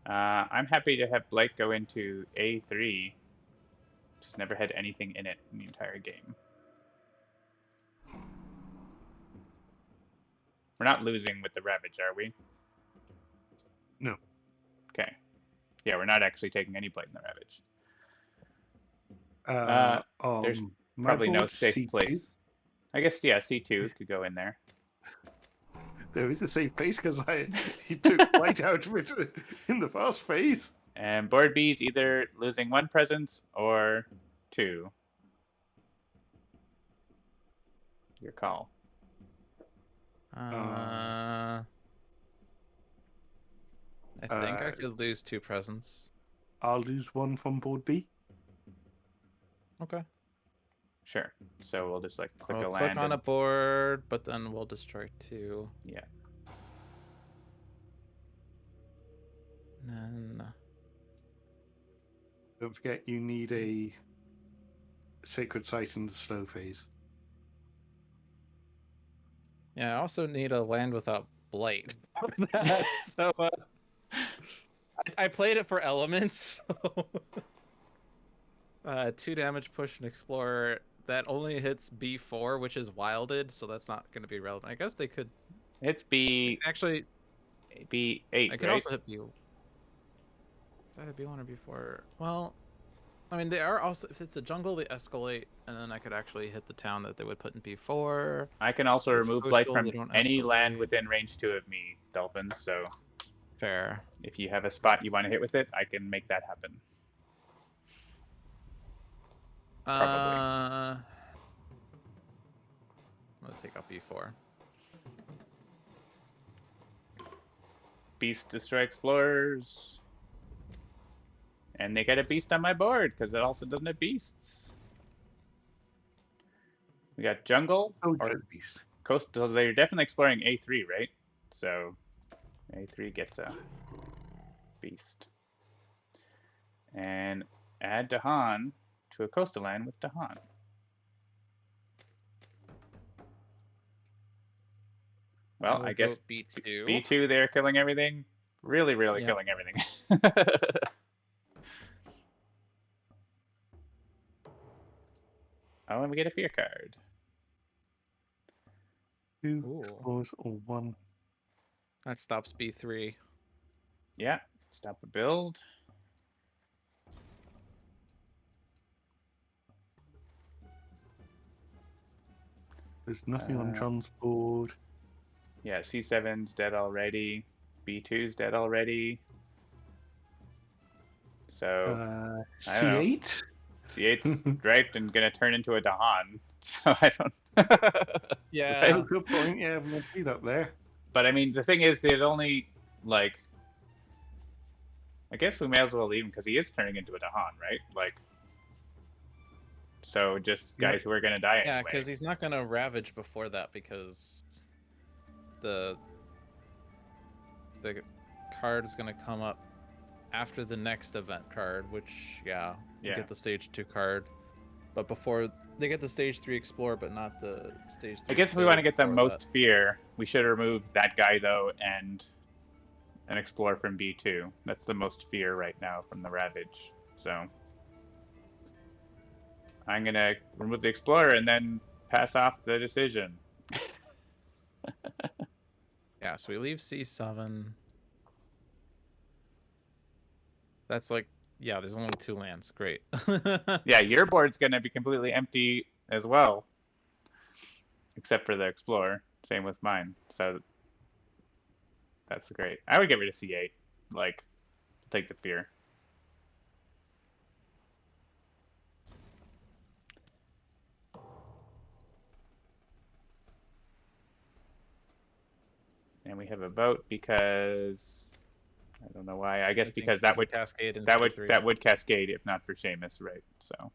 I'm happy to have blight go into A3. Just never had anything in it in the entire game. We're not losing with the Ravage, are we? No. Okay. Yeah, we're not actually taking any blight in the Ravage. There's probably no safe place. I guess, yeah, C2 could go in there. There is a safe place because he took white out of it in the first phase. And board B is either losing 1 presence or 2. Your call. I think I could lose 2 presents. I'll lose 1 from board B. Okay. Sure. So we'll just like click We'll a click land. on a board, but then we'll destroy 2. Yeah. And then Don't forget, you need a sacred site in the slow phase. yeah, I also need a land without blight. So I played it for elements. So 2 damage, push an explorer. That only hits B4, which is wilded, so that's not going to be relevant. I guess they could. It's B. Actually, B8. I could right? also hit B. It's either B1 or B4. Well, I mean, they are also. If it's a jungle, they escalate, and then I could actually hit the town that they would put in B4. I can also It's remove blight coastal, from they don't any land escalate. within range 2 of me, Dolphin. So Fair. if you have a spot you want to hit with it, I can make that happen. Probably. I'm gonna take out B4. Beast destroy explorers. And they get a beast on my board because it also doesn't have beasts. We got jungle Oh, or beast. coastal. So they're definitely exploring A3, right? So A3 gets a beast. And add Dahan to a coastal land with Dahan. Well, I guess B2. B2, they're killing everything. Really, really Yep. killing everything. Oh, and we get a fear card. 2 Ooh. explorers or 1. That stops B3. Yeah, stop the build. There's nothing on John's board. Yeah, C7's dead already. B2's dead already. So I don't know. C8? C8's draped and gonna turn into a Dahan. So I don't. Yeah. Oh, good point. Yeah, I'm going to see that there. But I mean, the thing is, there's only like. I guess we may as well leave him because he is turning into a Dahan, right? Like. So just guys who are gonna die Yeah, anyway. because he's not gonna ravage before that because the card is gonna come up after the next event card, which you get the stage 2 card, but before they get the stage 3 explore, but not the stage 3. I guess if we want to get the most fear, we should remove that guy though and an explorer from B2. That's the most fear right now from the ravage. So I'm gonna remove the explorer and then pass off the decision. Yeah, so we leave C7. That's like, yeah, there's only 2 lands. Great. Yeah, your board's gonna be completely empty as well, except for the explorer. Same with mine. So that's great. I would get rid of C8. Like, take the fear. And we have a vote because I don't know why. I guess because that would cascade in that would cascade if not for Seamus, right? So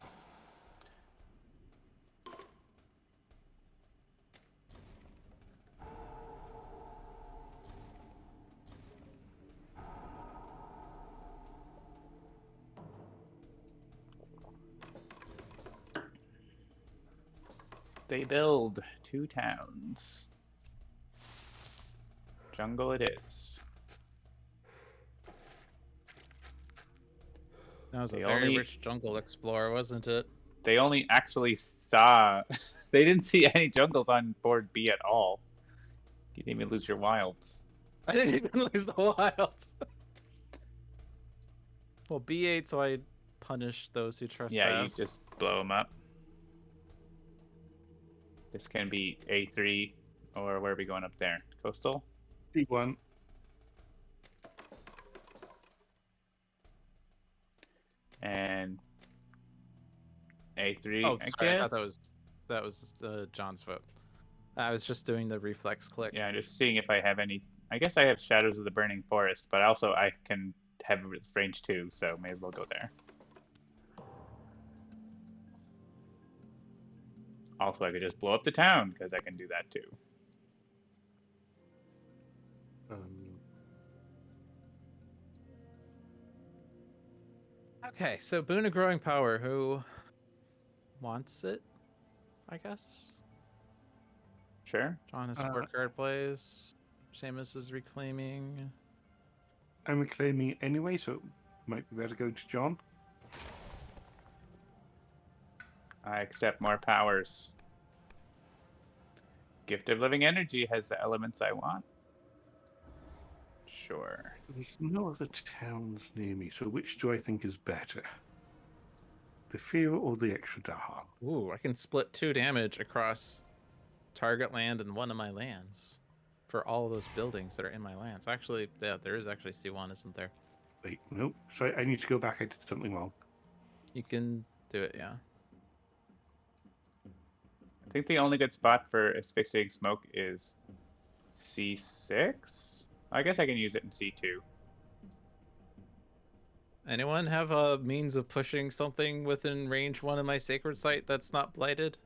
they build 2 towns. Jungle it is. That was a very rich jungle explorer, wasn't it? They only actually saw. They didn't see any jungles on board B at all. You didn't even lose your wilds. I didn't even lose the wilds. Well, B8, so I punish those who trespass. Yeah, you just blow them up. This can be A3, or where are we going up there? Coastal? D1. And A3, Oh, I sorry. I guess? thought that was John's vote. I was just doing the reflex click. Yeah, just seeing if I have any. I guess I have Shadows of the Burning Forest, but also I can have it with range 2, so may as well go there. Also, I could just blow up the town, because I can do that too. Okay, so Boon of Growing Power. Who wants it? I guess. Sure. John has 4-card plays. Seamus is reclaiming. I'm reclaiming it anyway, so it might be better going to John. I accept more powers. Gift of Living Energy has the elements I want. Sure. There's no other towns near me, so which do I think is better? The Fear or the Extra Daha? Ooh, I can split 2 damage across target land and one of my lands for all of those buildings that are in my lands. Actually, yeah, there is actually C1, isn't there? Wait, no. Sorry, I need to go back. I did something wrong. You can do it, yeah. I think the only good spot for Asphyxiating Smoke is C6? I guess I can use it in C2. Anyone have a means of pushing something within range 1 of my sacred site that's not blighted?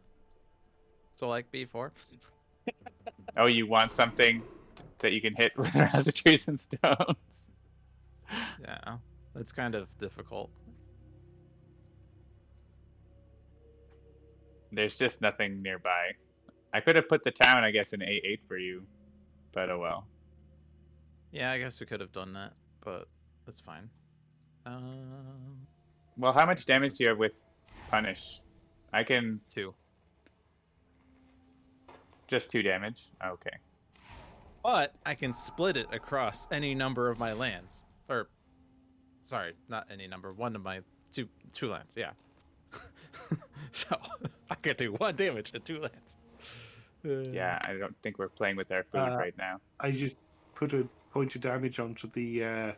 So like B4? Oh, you want something that you can hit with Razatrees and Stones? Yeah, that's kind of difficult. There's just nothing nearby. I could have put the town, I guess, in A8 for you, but oh well. Yeah, I guess we could have done that, but that's fine. Well, how much damage do you have with Punish? I can... 2. Just 2 damage? Okay. But I can split it across any number of my lands. Or, sorry, not any number. One of my two lands, yeah. So, I could do 1 damage in 2 lands. Yeah, I don't think we're playing with our food right now. I just put a point of damage onto the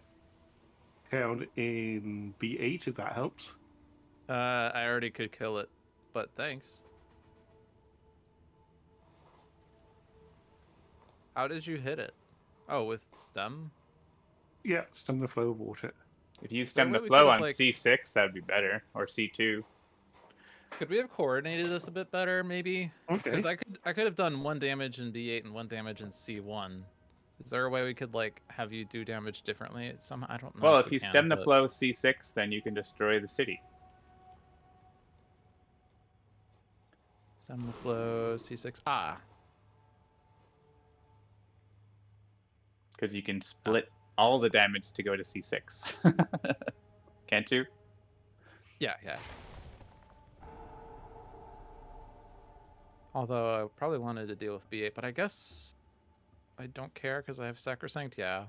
town in B8, if that helps. I already could kill it, but thanks. How did you hit it? Oh, with stem? Yeah, stem the flow of water. If you there stem a the way we flow could've, on like- C6, that would be better. Or C2. Could we have coordinated this a bit better, maybe? Okay. Because I could have done 1 damage in B8 and 1 damage in C1. Is there a way we could like have you do damage differently? Somehow I don't know. Well, if if we you can, stem the but- flow C6, then you can destroy the city. Stem the flow C6. Ah, Because you can split all the damage to go to C6. Can't you? yeah. Although I probably wanted to deal with B8, but I guess I don't care because I have Sacrosanct. Yeah.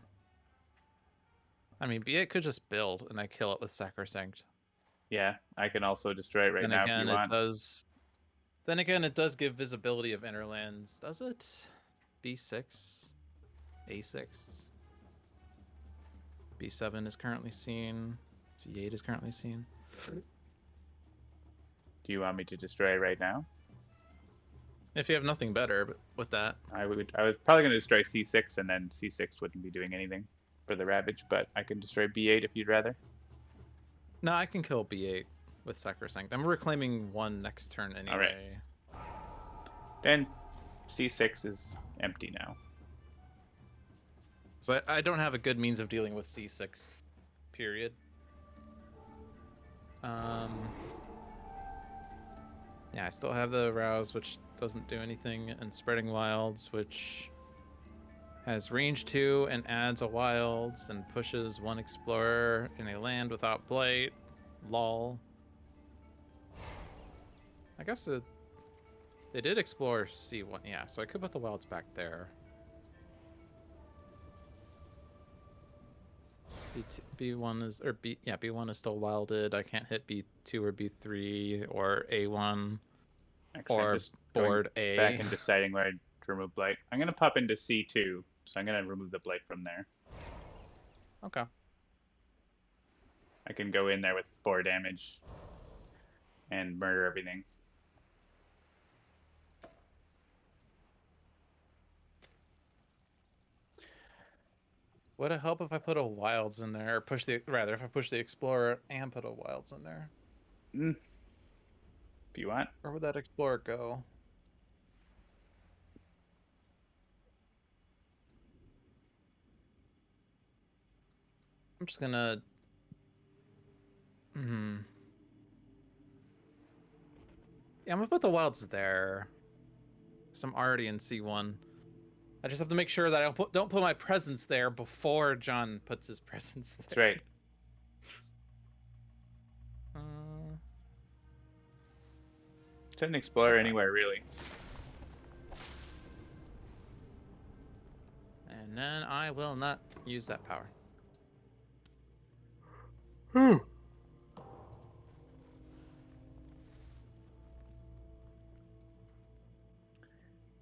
I mean, B8 could just build and I kill it with Sacrosanct. Yeah, I can also destroy it right Then now again, if you want. Then again, it does give visibility of inner lands. Does it? B6, A6, B7 is currently seen. C8 is currently seen. Do you want me to destroy it right now? If you have nothing better, but with that, I was probably going to destroy C6, and then C6 wouldn't be doing anything for the Ravage, but I can destroy B8 if you'd rather. no, I can kill B8 with Sacrosanct. I'm reclaiming 1 next turn anyway. All right. Then C6 is empty now. So I don't have a good means of dealing with C6, period. Yeah, I still have the Rouse, which doesn't do anything, and Spreading Wilds, which has range 2 and adds a Wilds and pushes 1 Explorer in a land without Blight. Lol. I guess they did explore C1, yeah, so I could put the Wilds back there. B1 is, or B, yeah, B1 is still wilded. I can't hit B2 or B3 or A1. Actually, I'm Or just going board A. back and deciding where to remove blight. I'm gonna pop into C2, so I'm gonna remove the blight from there. Okay. I can go in there with 4 damage and murder everything. Would it help if I put a wilds in there, or if I push the explorer and put a wilds in there? If you want. Where would that explorer go? I'm just gonna. Yeah, I'm gonna put the wilds there. Cause I'm already in C1. I just have to make sure that I don't put my presence there before John puts his presence there. That's right. Shouldn't explore anywhere, really. And then I will not use that power.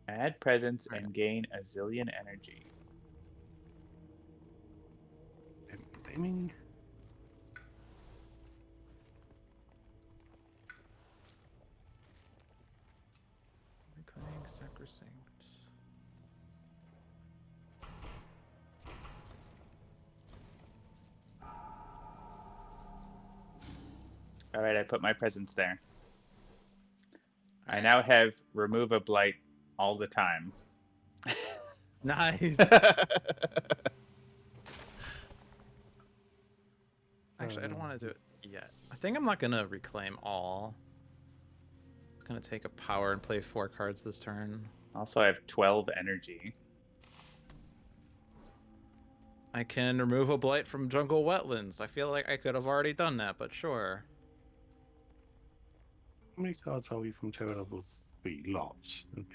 Add presence and gain a zillion energy. Aiming. Reclaiming sacrosanct. All right, I put my presence there. I now have remove a blight all the time. Nice. Actually, I don't want to do it yet. I think I'm not gonna reclaim all. I'm gonna take a power and play 4 cards this turn. Also, I have 12 energy. I can remove a blight from jungle wetlands. I feel like I could have already done that, but sure. How many cards are we from Terra level 3? Lots. Okay.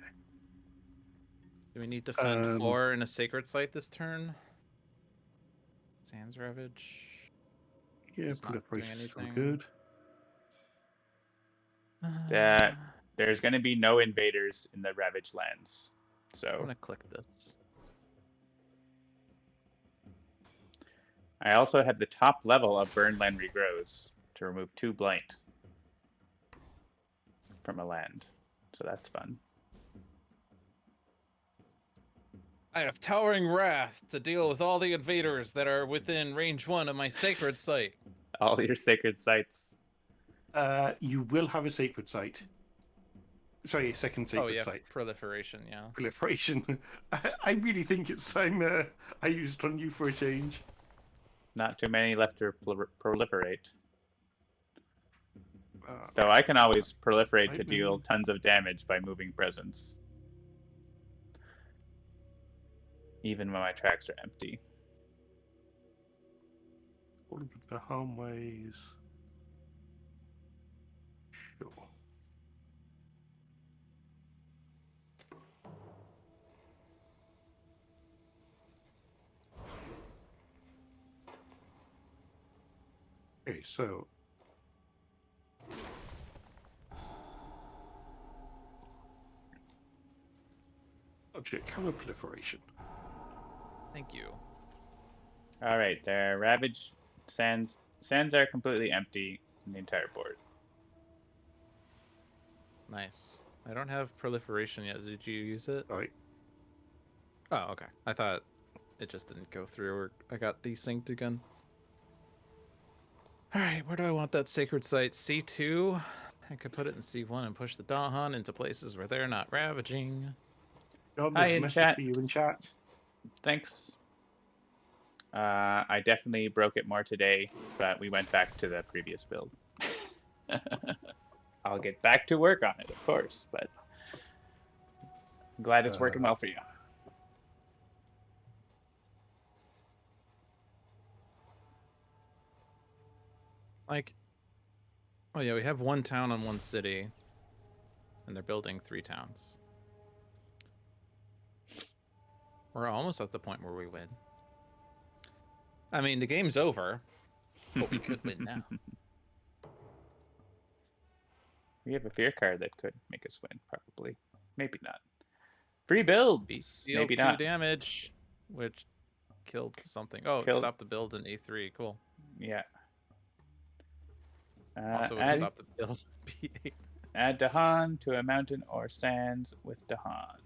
Do we need to defend 4 in a sacred site this turn? Sands Ravage. Yeah, It's not doing proliferation is still anything. good. That there's going to be no invaders in the Ravage lands. I'm So gonna click this. I also have the top level of Burn Land Regrows to remove 2 blight from a land. So that's fun. I have Towering Wrath to deal with all the invaders that are within range 1 of my sacred site. All your sacred sites. You will have a sacred site. Sorry, a second sacred site. Proliferation, yeah. Proliferation. I really think it's time I used on you for a change. Not too many left to proliferate. Though I can always proliferate to deal tons of damage by moving presence. Even when my tracks are empty. All of the harmways. Sure. Okay, so object color proliferation. Thank you. All right, the Ravage sands are completely empty in the entire board. Nice. I don't have proliferation yet. Did you use it? All right. Oh, okay. I thought it just didn't go through, or I got desynced again. All right, where do I want that sacred site? C2. I could put it in C1 and push the Dahan into places where they're not ravaging. Hi, in chat. For you in chat. Thanks. I definitely broke it more today, but we went back to the previous build. I'll get back to work on it, of course, but I'm glad it's working well for you. Like, oh yeah, we have 1 town on 1 city, and they're building 3 towns. We're almost at the point where we win. I mean, the game's over, but we could win now. We have a fear card that could make us win, probably. Maybe not. Free builds. Deal Maybe 2 not. damage, which killed something. Oh, it Killed. stopped the build in E3. Cool. Yeah. Also, would add, stop the build in B8. add Dahan to a mountain or sands with Dahan.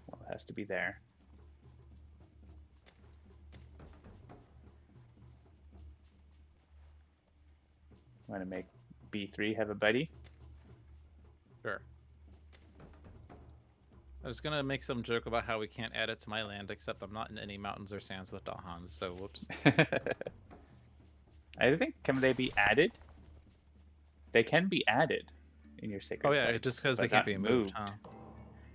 Well, it has to be there. Want to make B3 have a buddy? Sure. I was gonna make some joke about how we can't add it to my land, except I'm not in any mountains or sands with Dahans, so whoops. I think, can they be added? They can be added in your sacred Oh yeah, sites, just because but they can't not be moved, huh?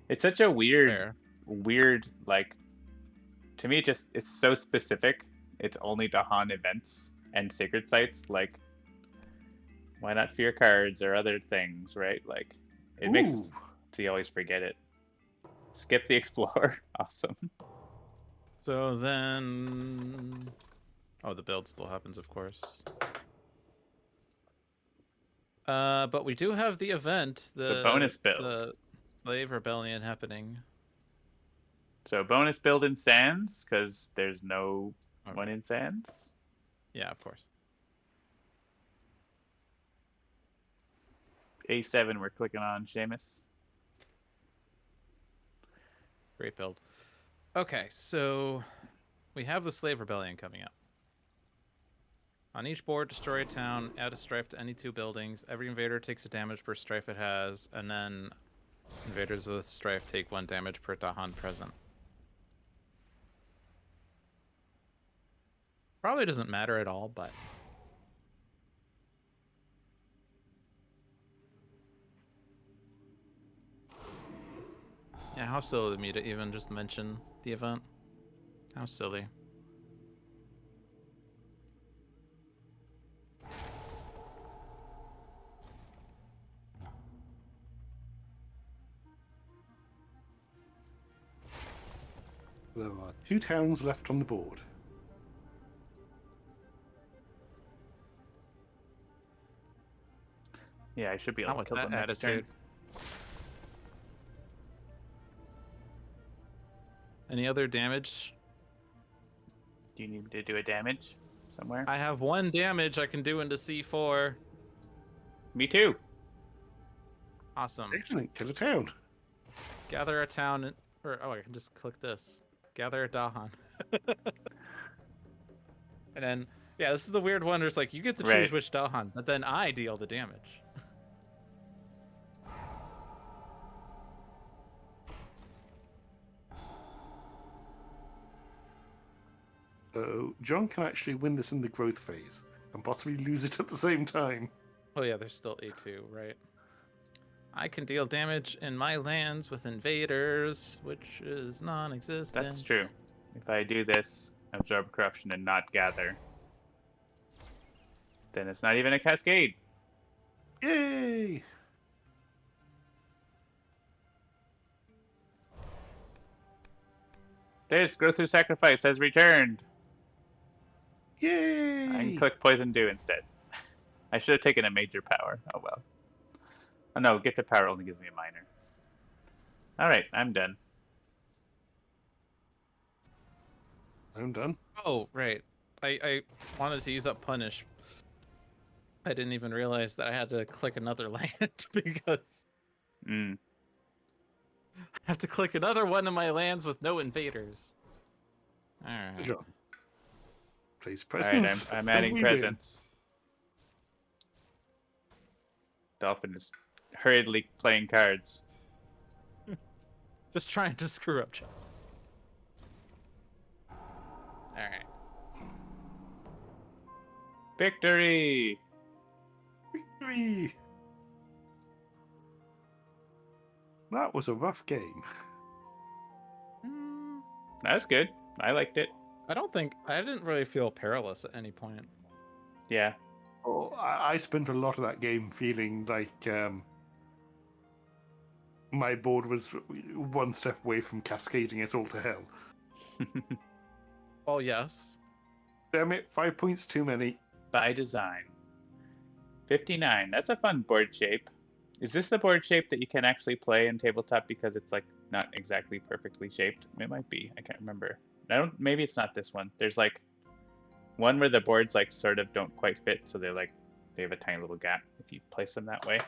It's such a Fair. weird, like, to me, it's so specific. It's only Dahan events and sacred sites. Like, why not fear cards or other things, right? Like, it makes it so you always forget it. Skip the Explorer. Awesome. So then... Oh, the build still happens, of course. But we do have the event, the bonus build. the Slave Rebellion happening. So bonus build in Sands, because there's no one in Sands. Yeah, of course. A7 we're clicking on, Seamus. Great build. Okay, so we have the Slave Rebellion coming up. On each board, destroy a town, add a strife to any 2 buildings. Every invader takes a damage per strife it has, and then invaders with strife take 1 damage per Dahan present. Probably doesn't matter at all, but... Yeah, how silly of me to even just mention the event. How silly. There are 2 towns left on the board. Yeah, I should be able to kill them next turn. Any other damage? Do you need to do a damage somewhere? I have 1 damage I can do into C4. Me too. Awesome. Excellent. Kill a town. Gather a town, or oh, I can just click this. Gather a Dahan. And then, yeah, this is the weird one where it's like, you get to choose which Dahan, but then I deal the damage. So John can actually win this in the growth phase and possibly lose it at the same time. Oh yeah, there's still A2, right? I can deal damage in my lands with invaders, which is non-existent. That's true. If I do this, absorb corruption and not gather, then it's not even a cascade. Yay! There's Growth Through Sacrifice has returned. Yay! I can click Poison Dew instead. I should have taken a major power. Oh well. Oh no, get the power only gives me a minor. Alright, I'm done. I'm done. Oh, right. I wanted to use up Punish. I didn't even realize that I had to click another land because I have to click another one of my lands with no invaders. Alright. Good job. Place presents. Alright, I'm adding presents. Dolphin is hurriedly playing cards. Just trying to screw up, Chuck. Alright. Victory! Victory! That was a rough game. That's good. I liked it. I didn't really feel perilous at any point. Yeah. Oh, I spent a lot of that game feeling like my board was 1 step away from cascading us all to hell. Oh, yes. Damn it, 5 points too many. By design. 59. That's a fun board shape. Is this the board shape that you can actually play in tabletop because it's like not exactly perfectly shaped? It might be. I can't remember. I don't. Maybe it's not this one. There's like one where the boards like sort of don't quite fit, so they have a tiny little gap if you place them that way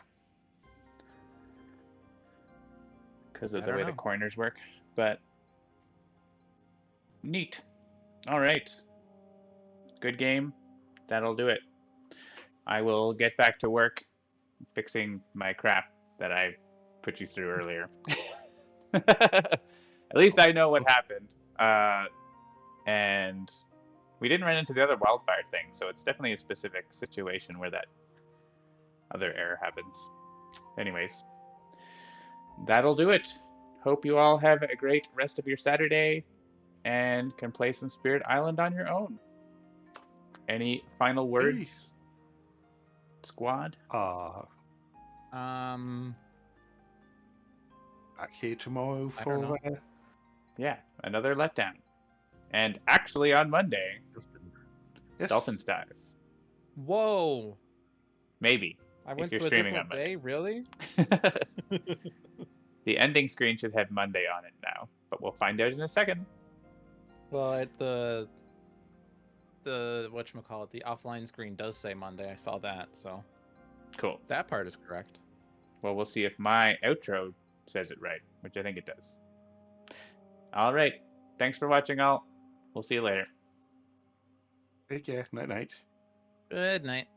because of the way the corners work. But neat. All right. Good game. That'll do it. I will get back to work fixing my crap that I put you through earlier. At least I know what happened. And we didn't run into the other wildfire thing, so it's definitely a specific situation where that other error happens. Anyways, that'll do it. Hope you all have a great rest of your Saturday and can play some Spirit Island on your own. Any final words, squad? Back here tomorrow for yeah, another letdown. And actually on Monday, yes. Dolphins Dive. Whoa. Maybe. I went you're to a streaming different on day, really? The ending screen should have Monday on it now, but we'll find out in a second. Well, the whatchamacallit, the offline screen does say Monday. I saw that, so Cool. that part is correct. Well, we'll see if my outro says it right, which I think it does. All right. Thanks for watching, all. We'll see you later. Take care. Night night. Good night.